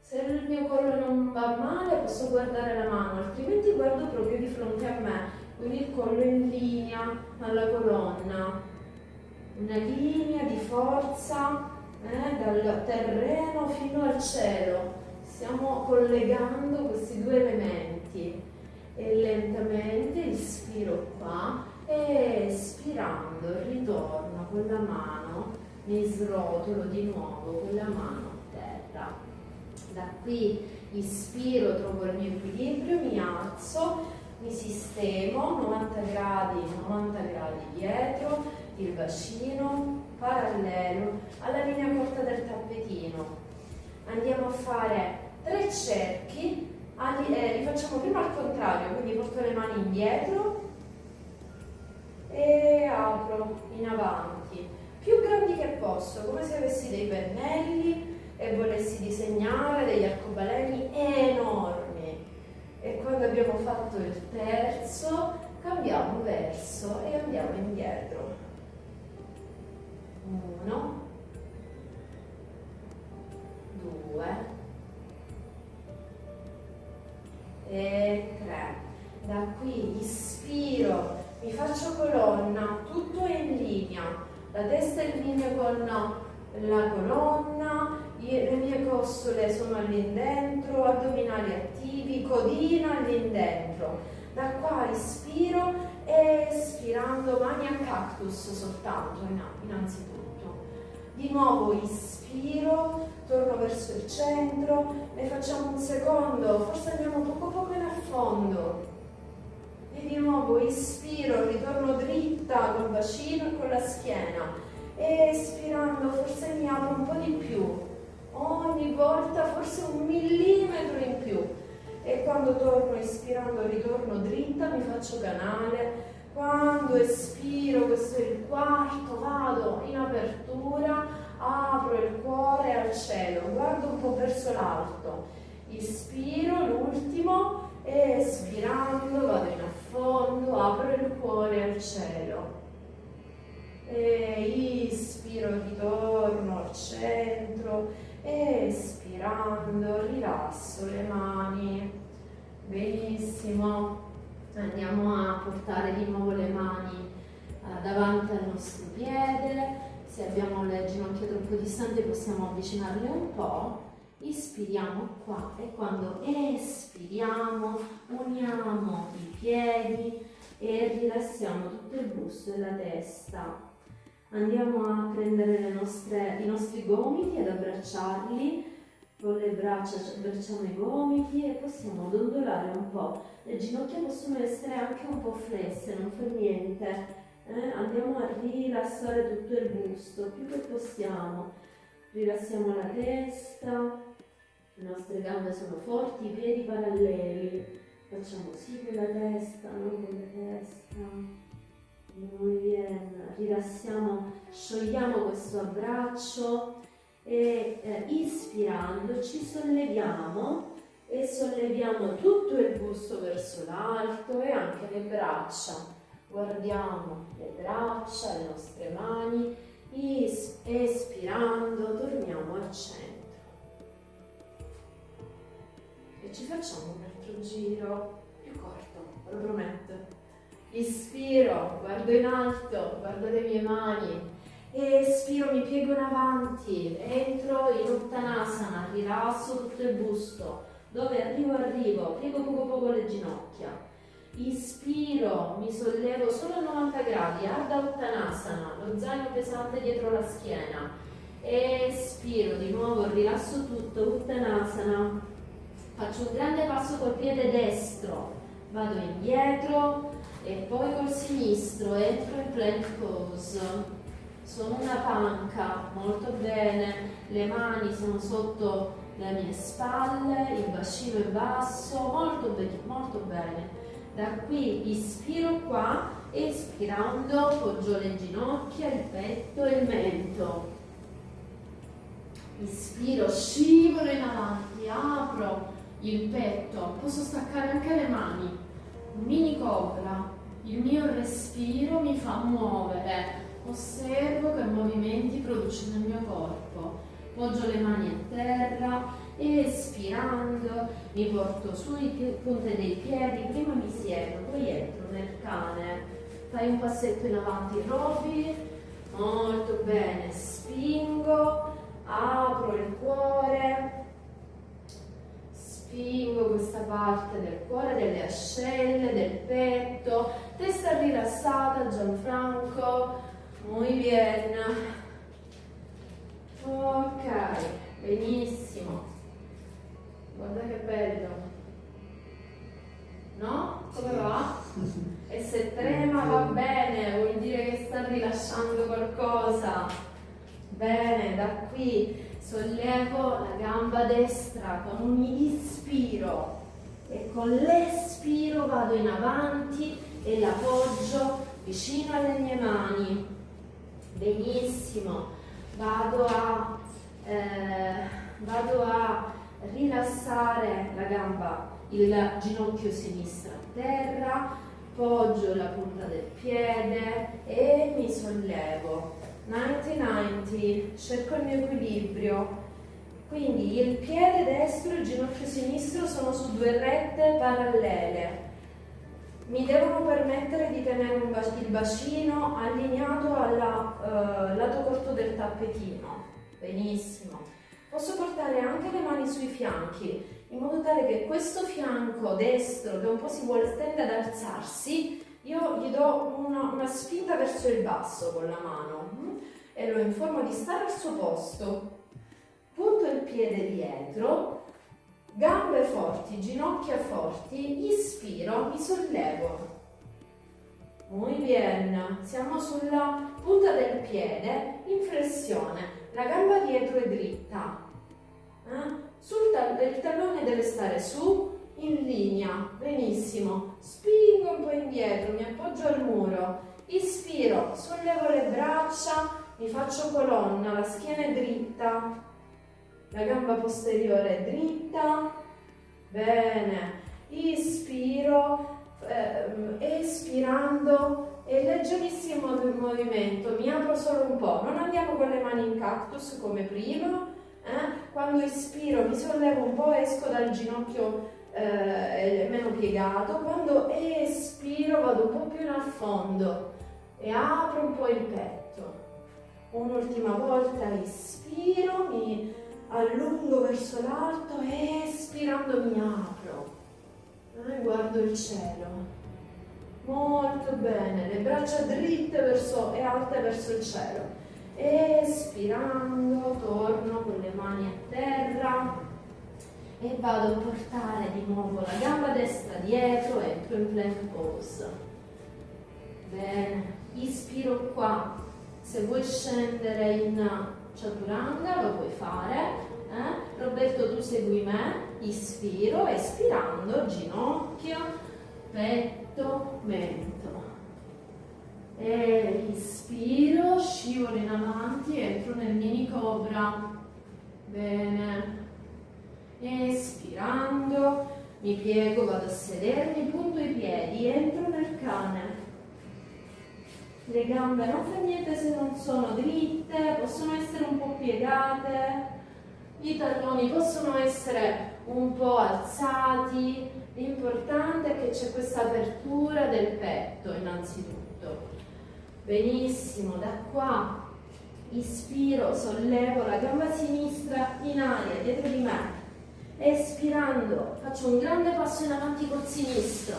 Se il mio collo non va male posso guardare la mano, altrimenti guardo proprio di fronte a me. Quindi il collo in linea alla colonna, una linea di forza dal terreno fino al cielo. Stiamo collegando questi 2 elementi e lentamente ispiro qua e espirando ritorno con la mano, mi srotolo di nuovo con la mano a terra. Da qui ispiro, trovo il mio equilibrio, mi alzo, mi sistemo 90 gradi dietro, il bacino parallelo alla linea corta del tappetino. Andiamo a fare 3 cerchi, li facciamo prima al contrario, quindi porto le mani indietro e apro in avanti, più grandi che posso, come se avessi dei pennelli e volessi disegnare degli arcobaleni enormi. E quando abbiamo fatto il terzo, cambiamo verso e andiamo indietro. 1, 2 e 3. Da qui ispiro, mi faccio colonna, tutto è in linea, la testa è in linea con la colonna, le mie costole sono all'indentro, addominali attivi, codina all'indentro. Da qua ispiro e espirando mani a cactus soltanto, innanzitutto. Di nuovo ispiro, torno verso il centro, ne facciamo un secondo, forse andiamo poco in affondo. E di nuovo ispiro, ritorno dritta col bacino e con la schiena. E espirando forse mi apro un po' di più, ogni volta forse 1 millimetro in più. E quando torno ispirando ritorno dritta, mi faccio canale. Quando espiro, questo è il quarto, vado in apertura, apro il cuore al cielo, guardo un po' verso l'alto, ispiro, l'ultimo, e espirando vado in affondo, apro il cuore al cielo. E ispiro, ritorno al centro, e espirando rilasso le mani. Benissimo. Andiamo a portare di nuovo le mani davanti al nostro piede. Se abbiamo le ginocchia troppo distanti possiamo avvicinarle un po'. Ispiriamo qua e quando espiriamo uniamo i piedi e rilassiamo tutto il busto e la testa. Andiamo a prendere i nostri gomiti ed abbracciarli. Con le braccia abbracciamo i gomiti e possiamo dondolare un po'. Le ginocchia possono essere anche un po' flesse, non fa niente. Andiamo a rilassare tutto il busto, più che possiamo. Rilassiamo la testa, le nostre gambe sono forti, i piedi paralleli. Facciamo sì con la testa, non con la testa. Muy bien. Rilassiamo, sciogliamo questo abbraccio. E ispirando ci solleviamo e solleviamo tutto il busto verso l'alto e anche le braccia. Guardiamo le braccia, le nostre mani, espirando torniamo al centro e ci facciamo un altro giro più corto, lo prometto. Ispiro, guardo in alto, guardo le mie mani. Espiro, mi piego in avanti, entro in Uttanasana, rilasso tutto il busto. Dove arrivo, piego poco le ginocchia. Ispiro, mi sollevo solo a 90 gradi, Ardha Uttanasana, lo zaino pesante dietro la schiena. Espiro, di nuovo rilasso tutto, Uttanasana. Faccio un grande passo col piede destro, vado indietro e poi col sinistro entro in plank pose. Sono una panca, molto bene, le mani sono sotto le mie spalle, il bacino è basso, molto bene. Da qui ispiro qua, espirando poggio le ginocchia, il petto e il mento. Ispiro, scivolo in avanti, apro il petto, posso staccare anche le mani, mini cobra, il mio respiro mi fa muovere. Osservo che movimenti produce nel mio corpo. Poggio le mani a terra, espirando, mi porto sui punte dei piedi, prima mi siedo, poi entro nel cane. Fai un passetto in avanti, Roby, molto bene, spingo, apro il cuore, spingo questa parte del cuore, delle ascelle, del petto, testa rilassata, Gianfranco. Muy bien. Ok, benissimo. Guarda che bello. No? Come va? E se trema va bene, vuol dire che sta rilasciando qualcosa. Bene, da qui sollevo la gamba destra con un ispiro e con l'espiro vado in avanti e la poggio vicino alle mie mani. Benissimo, vado a rilassare la gamba, il ginocchio sinistro a terra, poggio la punta del piede e mi sollevo. 90-90, cerco il mio equilibrio. Quindi il piede destro e il ginocchio sinistro sono su due rette parallele. Mi devono permettere di tenere il bacino allineato al lato corto del tappetino. Benissimo. Posso portare anche le mani sui fianchi, in modo tale che questo fianco destro, che un po' si vuole tende ad alzarsi, io gli do una spinta verso il basso con la mano e lo informo di stare al suo posto. Punto il piede dietro, gambe forti, ginocchia forti, ispiro, mi sollevo. Muy bien, siamo sulla punta del piede, in flessione, la gamba dietro è dritta. Il tallone deve stare su, in linea, benissimo. Spingo un po' indietro, mi appoggio al muro, ispiro, sollevo le braccia, mi faccio colonna, la schiena è dritta, la gamba posteriore è dritta, bene, ispiro, espirando e leggerissimo movimento, mi apro solo un po', non andiamo con le mani in cactus come prima, quando ispiro mi sollevo un po', esco dal ginocchio meno piegato, quando espiro vado un po' più in affondo e apro un po' il petto. Un'ultima volta ispiro, mi allungo verso l'alto, espirando mi apro, guardo il cielo. Molto bene, le braccia dritte e alte verso il cielo. Espirando, torno con le mani a terra e vado a portare di nuovo la gamba destra dietro, entro in plank pose. Bene, ispiro qua. Se vuoi scendere in chaturanga lo puoi fare. Roberto, tu segui me, ispiro, espirando, ginocchio, petto, mento. E ispiro, scivolo in avanti, entro nel mini cobra. Bene. Espirando, mi piego, vado a sedermi, punto i piedi, entro nel cane. Le gambe non fa niente se non sono dritte, possono essere un po' piegate, i talloni possono essere un po' alzati, l'importante è che c'è questa apertura del petto innanzitutto. Benissimo, da qua ispiro, sollevo la gamba sinistra in aria dietro di me, espirando faccio un grande passo in avanti col sinistro,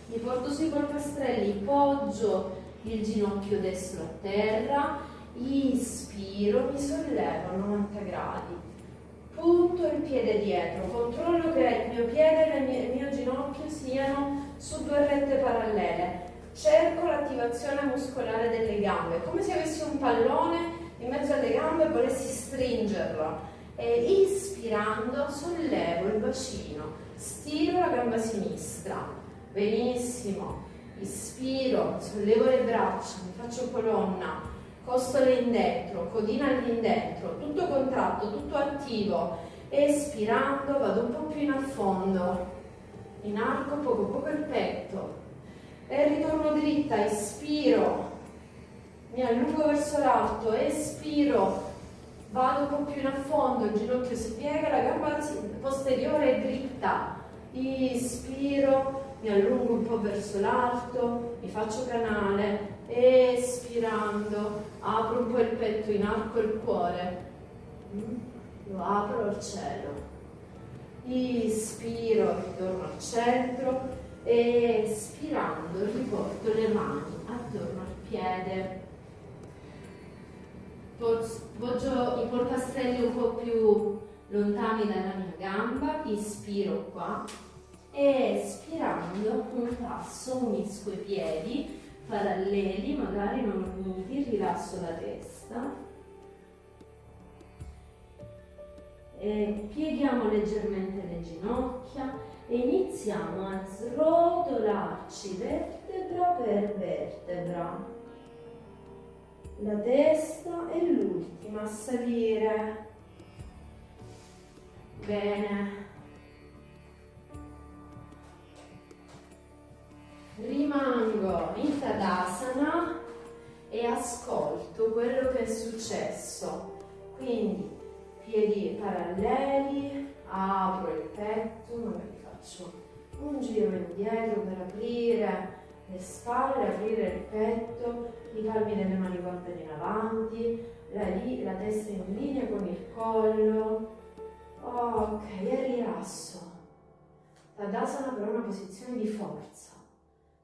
mi porto sui polpastrelli, poggio il ginocchio destro a terra, ispiro, mi sollevo a 90 gradi, punto il piede dietro, controllo che il mio piede e il mio ginocchio siano su due rette parallele. Cerco l'attivazione muscolare delle gambe, come se avessi un pallone in mezzo alle gambe e volessi stringerlo. E ispirando sollevo il bacino, stiro la gamba sinistra. Benissimo. Ispiro, sollevo le braccia, mi faccio colonna, costole in dentro, codina all'indentro, tutto contratto, tutto attivo. Espirando vado un po' più in affondo, inarco poco poco il petto. E ritorno dritta, ispiro, mi allungo verso l'alto, espiro, vado un po' più in affondo, il ginocchio si piega, la gamba posteriore è dritta, ispiro, mi allungo un po' verso l'alto, mi faccio canale, espirando, apro un po' il petto, inarco il cuore, lo apro al cielo, ispiro, ritorno al centro, espirando riporto le mani attorno al piede, poggio i polpastrelli un po' più lontani dalla mia gamba, ispiro qua, espirando un passo, unisco i piedi paralleli, magari non uniti, rilasso la testa e pieghiamo leggermente le ginocchia e iniziamo a srotolarci vertebra per vertebra, la testa è l'ultima a salire. Bene. rimango in Tadasana e ascolto quello che è successo. Quindi piedi paralleli, apro il petto, magari faccio un giro indietro per aprire le spalle, aprire il petto, i palmi delle mani guardano in avanti, la testa in linea con il collo. Ok, e rilasso. Tadasana però è una posizione di forza.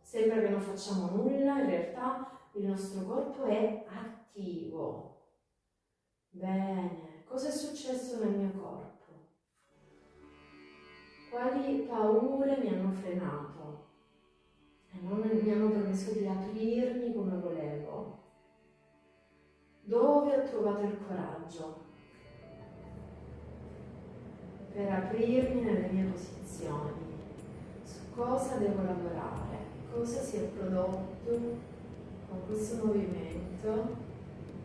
Sembra che non facciamo nulla, in realtà il nostro corpo è attivo. Bene, cosa è successo nel mio corpo? Quali paure mi hanno frenato e non mi hanno permesso di aprirmi come volevo? Dove ho trovato il coraggio per aprirmi nelle mie posizioni? Su cosa devo lavorare? Cosa si è prodotto con questo movimento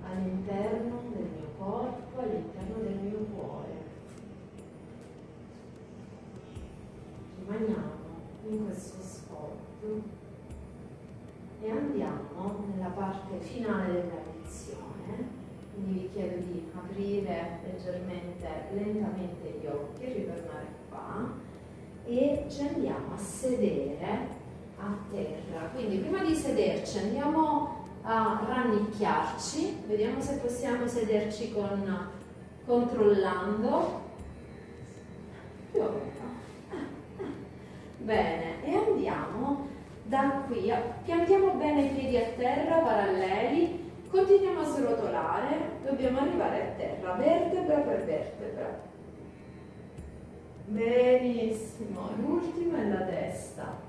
all'interno del mio corpo, all'interno del mio cuore? Rimaniamo in questo sport e andiamo nella parte finale della lezione, quindi vi chiedo di aprire leggermente, lentamente gli occhi, ritornare qua e ci andiamo a sedere a terra. Quindi prima di sederci andiamo a rannicchiarci, vediamo se possiamo sederci controllando. Più o meno. Bene, e andiamo da qui, piantiamo bene i piedi a terra, paralleli, continuiamo a srotolare, dobbiamo arrivare a terra, vertebra per vertebra. Benissimo, l'ultima è la testa.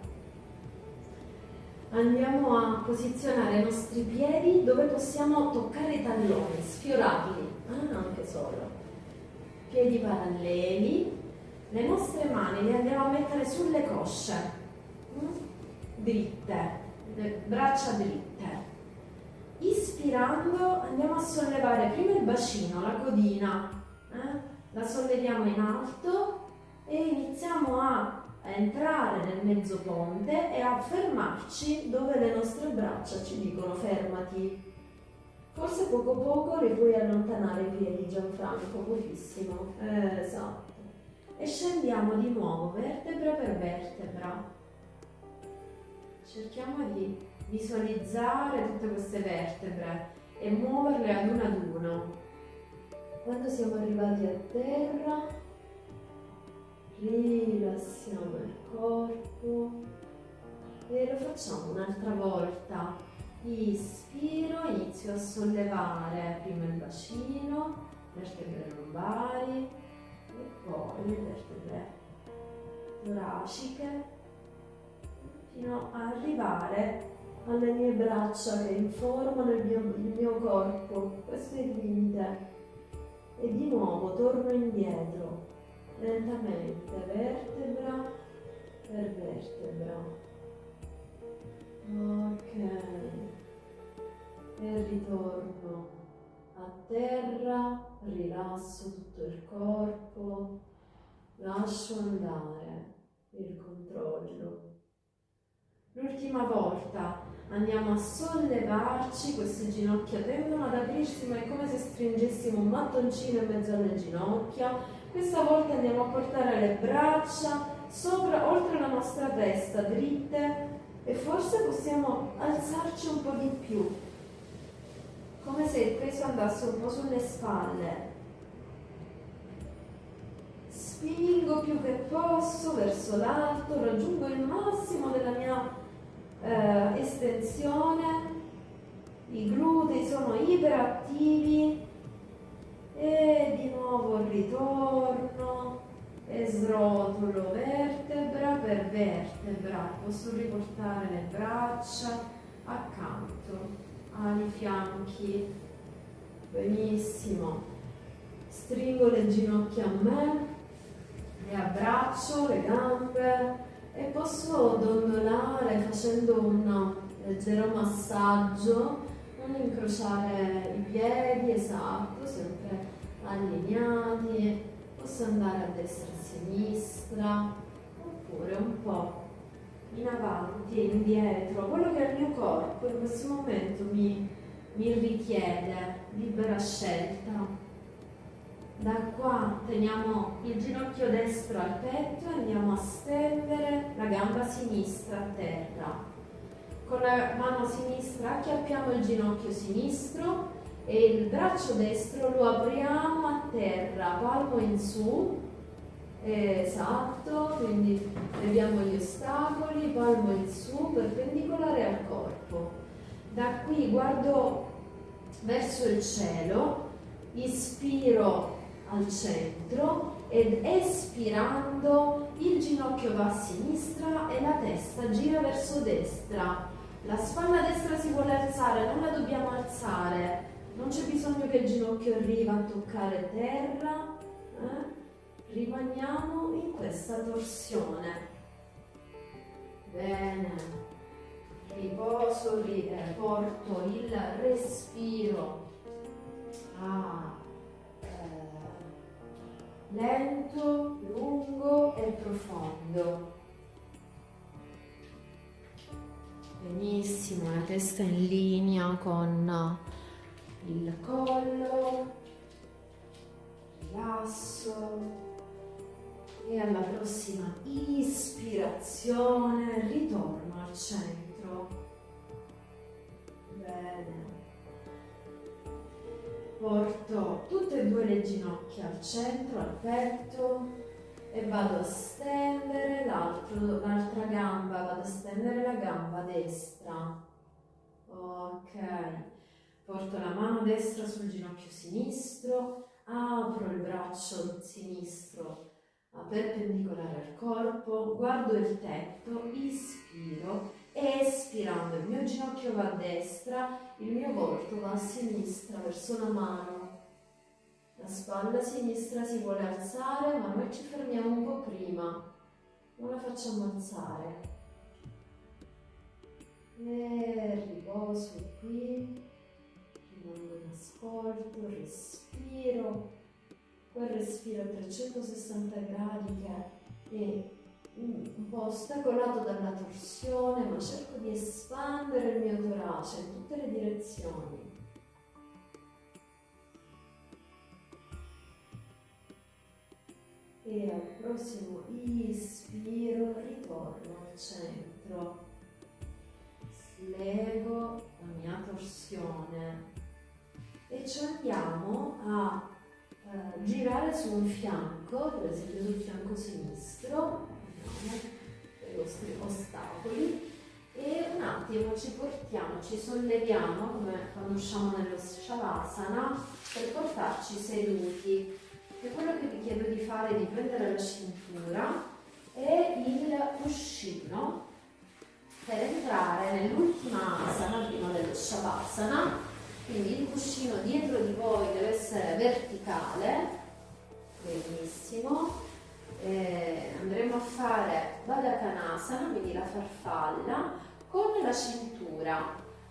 Andiamo a posizionare i nostri piedi dove possiamo toccare i talloni, sfiorarli, anche solo. Piedi paralleli, le nostre mani le andiamo a mettere sulle cosce, dritte, le braccia dritte. Ispirando andiamo a sollevare prima il bacino, la codina, la solleviamo in alto e iniziamo a entrare nel mezzo ponte e a fermarci dove le nostre braccia ci dicono fermati. Forse poco poco li puoi allontanare i piedi, Gianfranco, pochissimo, esatto. E scendiamo di nuovo vertebra per vertebra. Cerchiamo di visualizzare tutte queste vertebre e muoverle ad uno. Quando siamo arrivati a terra, rilassiamo il corpo e lo facciamo un'altra volta. Ispiro, inizio a sollevare prima il bacino, vertebre lombari e poi le vertebre toraciche fino ad arrivare alle mie braccia che informano il mio corpo. Questo è il limite. E di nuovo torno indietro, lentamente, vertebra per vertebra. Ok. E ritorno a terra, rilasso tutto il corpo, lascio andare il controllo. L'ultima volta andiamo a sollevarci, queste ginocchia tendono ad aprirsi ma è come se stringessimo un mattoncino in mezzo alle ginocchia. Questa volta andiamo a portare le braccia sopra, oltre la nostra testa, dritte, e forse possiamo alzarci un po' di più, come se il peso andasse un po' sulle spalle. Spingo più che posso verso l'alto, raggiungo il massimo della mia estensione, i glutei sono iperattivi e di nuovo ritorno e srotolo vertebra per vertebra. Posso riportare le braccia accanto ai fianchi. Benissimo. Stringo le ginocchia a me, le abbraccio, le gambe, e posso dondolare facendo un leggero massaggio, non incrociare i piedi, esatto, sempre allineati. Posso andare a destra e a sinistra, oppure un po' in avanti e indietro, quello che il mio corpo in questo momento mi richiede, libera scelta. Da qua teniamo il ginocchio destro al petto e andiamo a stendere la gamba sinistra a terra. Con la mano sinistra acchiappiamo il ginocchio sinistro e il braccio destro lo apriamo a terra, palmo in su. Esatto, quindi leviamo gli ostacoli, palmo in su, perpendicolare al corpo. Da qui guardo verso il cielo, ispiro al centro ed espirando il ginocchio va a sinistra e la testa gira verso destra. La spalla destra si vuole alzare, non la dobbiamo alzare, non c'è bisogno che il ginocchio arriva a toccare terra. Rimaniamo in questa torsione. Bene, riposo, porto il respiro lento, lungo e profondo. Benissimo, la testa in linea con il collo, rilasso. E alla prossima ispirazione ritorno al centro. Bene. Porto tutte e due le ginocchia al centro, al petto e vado a stendere l'altra gamba, vado a stendere la gamba destra. Ok. Porto la mano destra sul ginocchio sinistro, apro il braccio sinistro perpendicolare al corpo, guardo il tetto, ispiro, espirando il mio ginocchio va a destra, il mio volto va a sinistra verso la mano. La spalla sinistra si vuole alzare, ma noi ci fermiamo un po' prima, non la facciamo alzare. E riposo qui, rimango in ascolto, respiro. Quel respiro a 360 gradi che è un po' ostacolato dalla torsione, ma cerco di espandere il mio torace in tutte le direzioni. E al prossimo ispiro ritorno al centro, slego la mia torsione e ci andiamo a girare su un fianco, per esempio sul fianco sinistro, per i vostri ostacoli, e un attimo ci portiamo, ci solleviamo come quando usciamo nello Shavasana per portarci seduti. E quello che vi chiedo di fare è di prendere la cintura e il cuscino per entrare nell'ultima asana prima dello Shavasana. Quindi il cuscino dietro di voi deve essere verticale, benissimo. Andremo a fare Baddha Konasana, quindi la farfalla, con la cintura.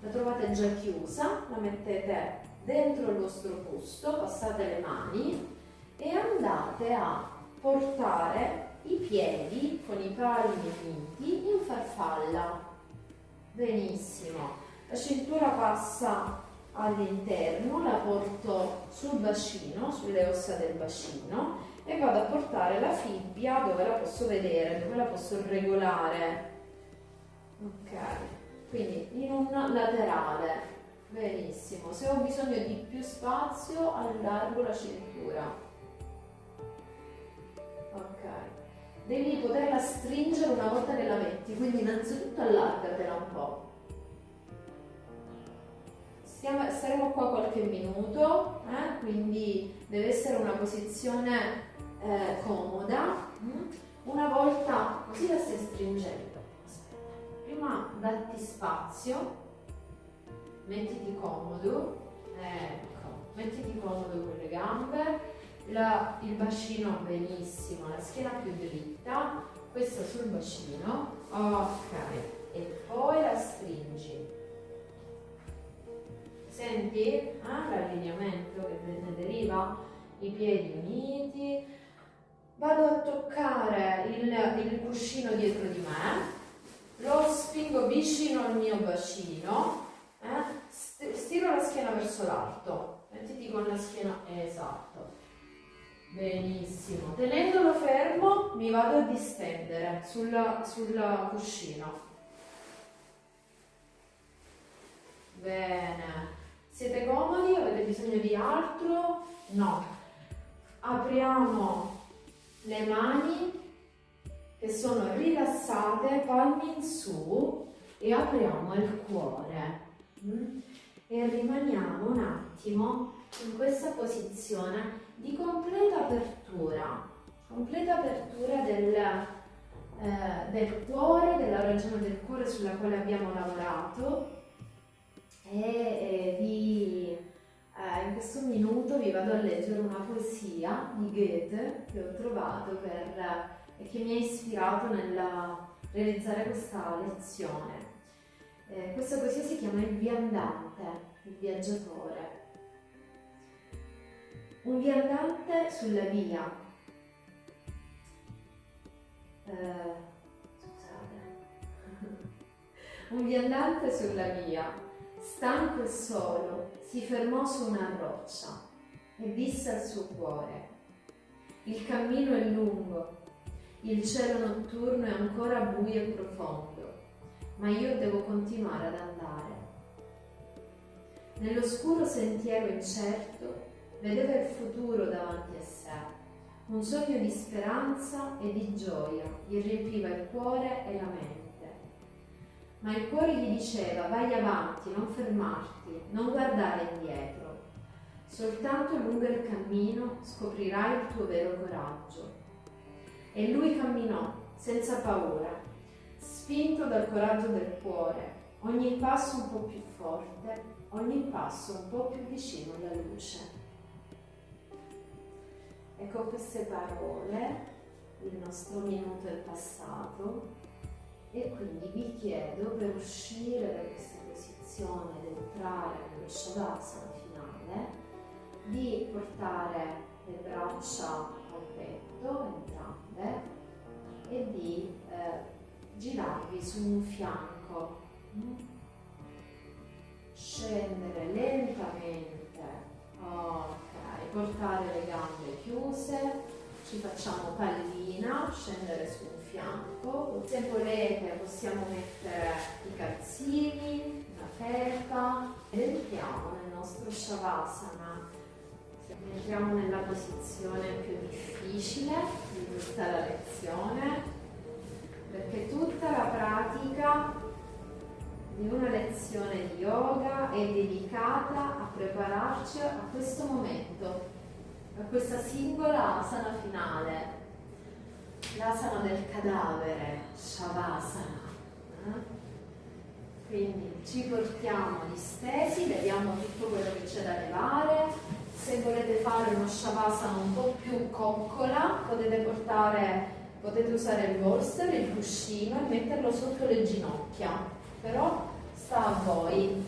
La trovate già chiusa, la mettete dentro il vostro busto, passate le mani e andate a portare i piedi con i palmi uniti in farfalla. Benissimo. La cintura passa all'interno, la porto sul bacino, sulle ossa del bacino e vado a portare la fibbia dove la posso vedere, dove la posso regolare. Ok, quindi in un laterale, benissimo. Se ho bisogno di più spazio allargo la cintura. Ok, devi poterla stringere una volta che la metti, quindi innanzitutto allargatela un po'. Staremo qua qualche minuto, quindi deve essere una posizione comoda. Una volta così la stai stringendo. Aspetta. Prima datti spazio, mettiti comodo, ecco, mettiti comodo con le gambe, il bacino benissimo, la schiena più dritta, questa sul bacino, ok, e poi la stringi. Senti? L'allineamento che ne deriva, i piedi uniti. Vado a toccare il cuscino dietro di me lo spingo vicino al mio bacino, stiro la schiena verso l'alto, mettiti con la schiena, esatto, benissimo, tenendolo fermo mi vado a distendere sul cuscino, bene, siete comodi? Avete bisogno di altro? No, apriamo le mani che sono rilassate, palmi in su e apriamo il cuore e rimaniamo un attimo in questa posizione di completa apertura del cuore, della regione del cuore sulla quale abbiamo lavorato in questo minuto vi vado a leggere una poesia di Goethe che ho trovato e che mi ha ispirato nel realizzare questa lezione. Questa poesia si chiama Il viandante, il viaggiatore. Un viandante sulla via. Un viandante sulla via, stanco e solo, si fermò su una roccia e disse al suo cuore: il cammino è lungo, il cielo notturno è ancora buio e profondo, ma io devo continuare ad andare. Nell'oscuro sentiero incerto vedeva il futuro davanti a sé, un sogno di speranza e di gioia gli riempiva il cuore e la mente. Ma il cuore gli diceva: vai avanti, non fermarti, non guardare indietro. Soltanto lungo il cammino scoprirai il tuo vero coraggio. E lui camminò senza paura, spinto dal coraggio del cuore, ogni passo un po' più forte, ogni passo un po' più vicino alla luce. E con queste parole il nostro minuto è passato e quindi vi chiedo, per uscire da questa posizione ed entrare nello Shavasana finale, di portare le braccia al petto, entrambe, e di girarvi su un fianco, scendere lentamente, ok, portare le gambe chiuse, ci facciamo pallina, scendere su un fianco, se volete possiamo mettere i calzini, una felpa, ed entriamo nel nostro Shavasana. Entriamo nella posizione più difficile di tutta la lezione, perché tutta la pratica di una lezione di yoga è dedicata a prepararci a questo momento, a questa singola asana finale, l'asana del cadavere, Shavasana. Quindi ci portiamo distesi, leviamo tutto quello che c'è da levare. Se volete fare uno Shavasana un po' più coccola, potete usare il bolster, il cuscino e metterlo sotto le ginocchia, però sta a voi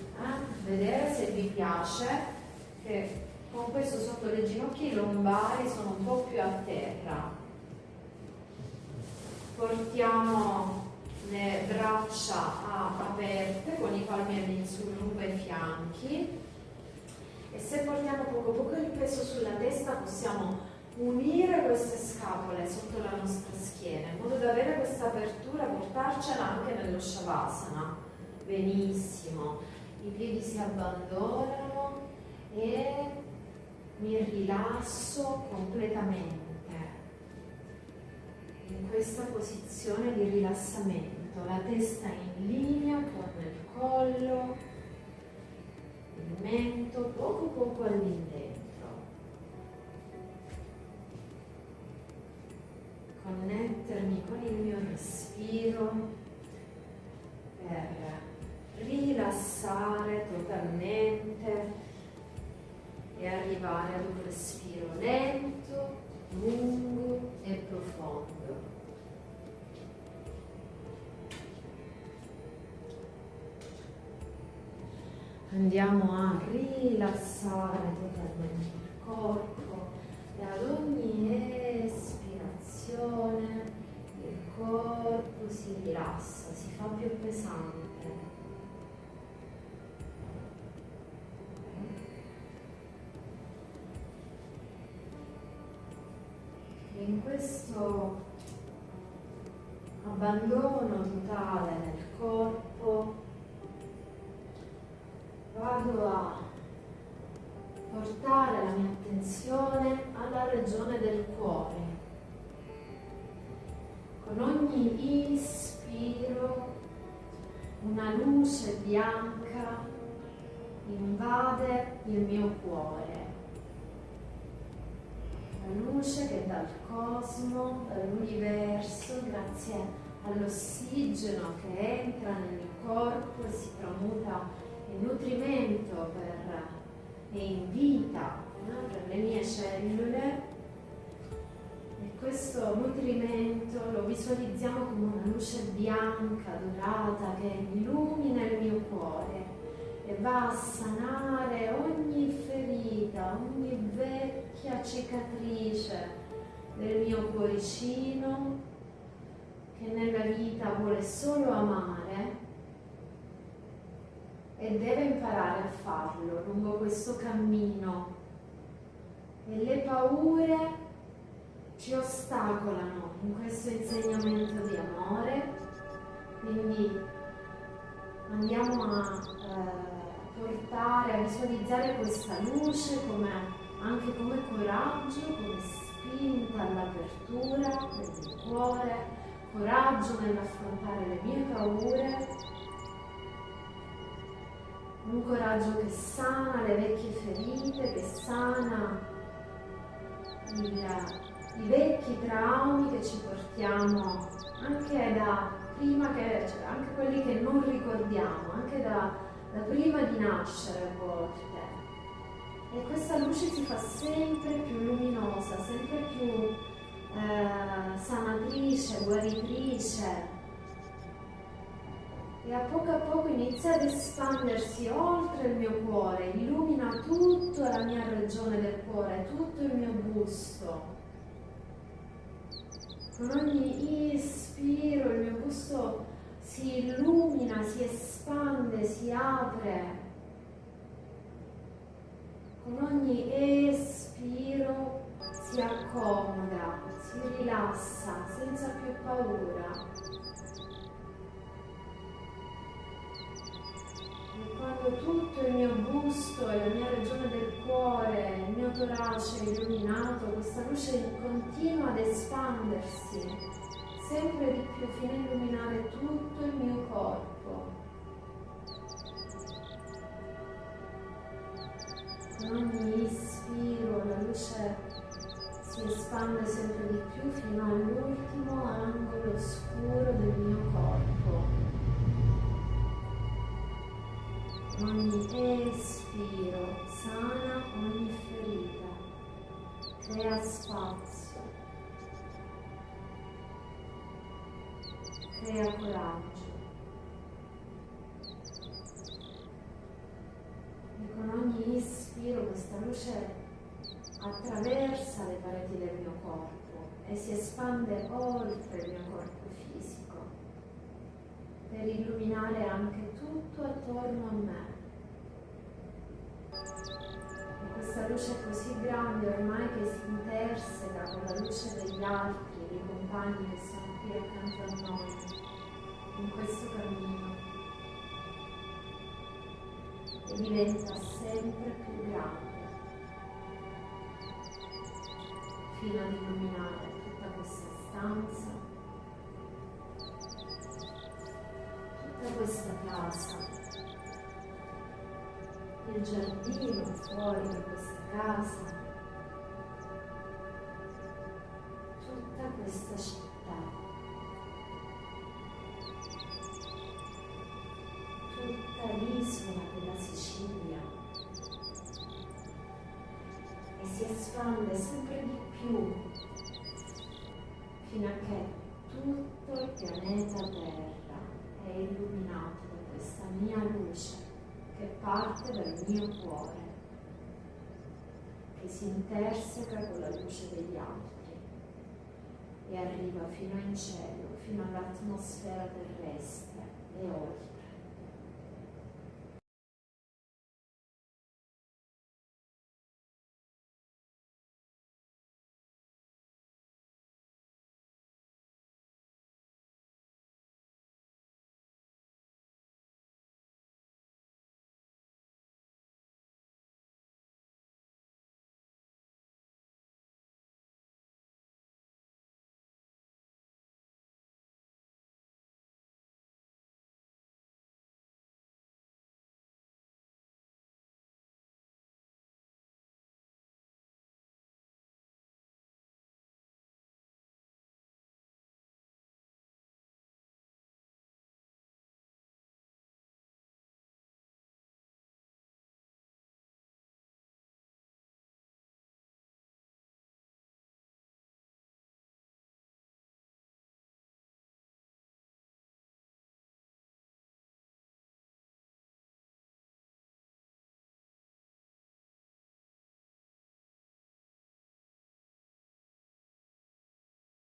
vedere se vi piace che con questo sotto le ginocchia i lombari sono un po' più a terra. Portiamo le braccia aperte con i palmi all'insù lungo i fianchi. E se portiamo poco poco il peso sulla testa possiamo unire queste scapole sotto la nostra schiena in modo da avere questa apertura, portarcela anche nello Shavasana. Benissimo, i piedi si abbandonano e mi rilasso completamente in questa posizione di rilassamento, la testa in linea con il collo, il mento poco poco all'indietro. Connettermi con il mio respiro per rilassare totalmente e arrivare ad un respiro lento, lungo e profondo. Andiamo a rilassare totalmente il corpo e ad ogni espirazione il corpo si rilassa, si fa più pesante. E in questo abbandono totale nel corpo vado a portare la mia attenzione alla regione del cuore. Con ogni ispiro una luce bianca invade il mio cuore. La luce che dal cosmo, dall'universo, grazie all'ossigeno che entra nel mio corpo e si tramuta in nutrimento e in vita per le mie cellule. E questo nutrimento lo visualizziamo come una luce bianca, dorata, che illumina il mio cuore e va a sanare ogni ferita, ogni vecchia cicatrice del mio cuoricino, che nella vita vuole solo amare e deve imparare a farlo lungo questo cammino. E le paure ci ostacolano in questo insegnamento di amore, quindi andiamo a portare, a visualizzare questa luce anche come coraggio, come spinta all'apertura del mio cuore, coraggio nell'affrontare le mie paure, un coraggio che sana le vecchie ferite, che sana i vecchi traumi che ci portiamo anche da prima, cioè anche quelli che non ricordiamo, anche da prima di nascere a volte. E questa luce si fa sempre più luminosa, sempre più sanatrice, guaritrice. E a poco inizia ad espandersi oltre il mio cuore, illumina tutta la mia regione del cuore, tutto il mio busto. Con ogni ispiro il mio busto si illumina, si espande, si apre. Con ogni espiro si accomoda, si rilassa, senza più paura. E quando tutto il mio busto e la mia regione del cuore, il mio torace è illuminato, questa luce continua ad espandersi sempre di più fino a illuminare tutto il mio corpo. Con ogni ispiro la luce si espande sempre di più fino all'ultimo angolo oscuro del mio corpo. Ogni espiro sana ogni ferita, crea spazio, crea coraggio. E con ogni ispiro questa luce attraversa le pareti del mio corpo e si espande oltre il mio corpo fisico per illuminare anche tutto attorno a me. E questa luce è così grande ormai che si interseca con la luce degli altri, dei compagni che sono qui accanto a noi in questo cammino, e diventa sempre più grande fino ad illuminare tutta questa stanza, tutta questa casa, il giardino fuori da questa casa, tutta questa città, tutta l'isola della Sicilia, e si espande sempre di più fino a che tutto il pianeta Terra è illuminato da questa mia luce che parte dal mio cuore, che si interseca con la luce degli altri e arriva fino in cielo, fino all'atmosfera terrestre e oltre.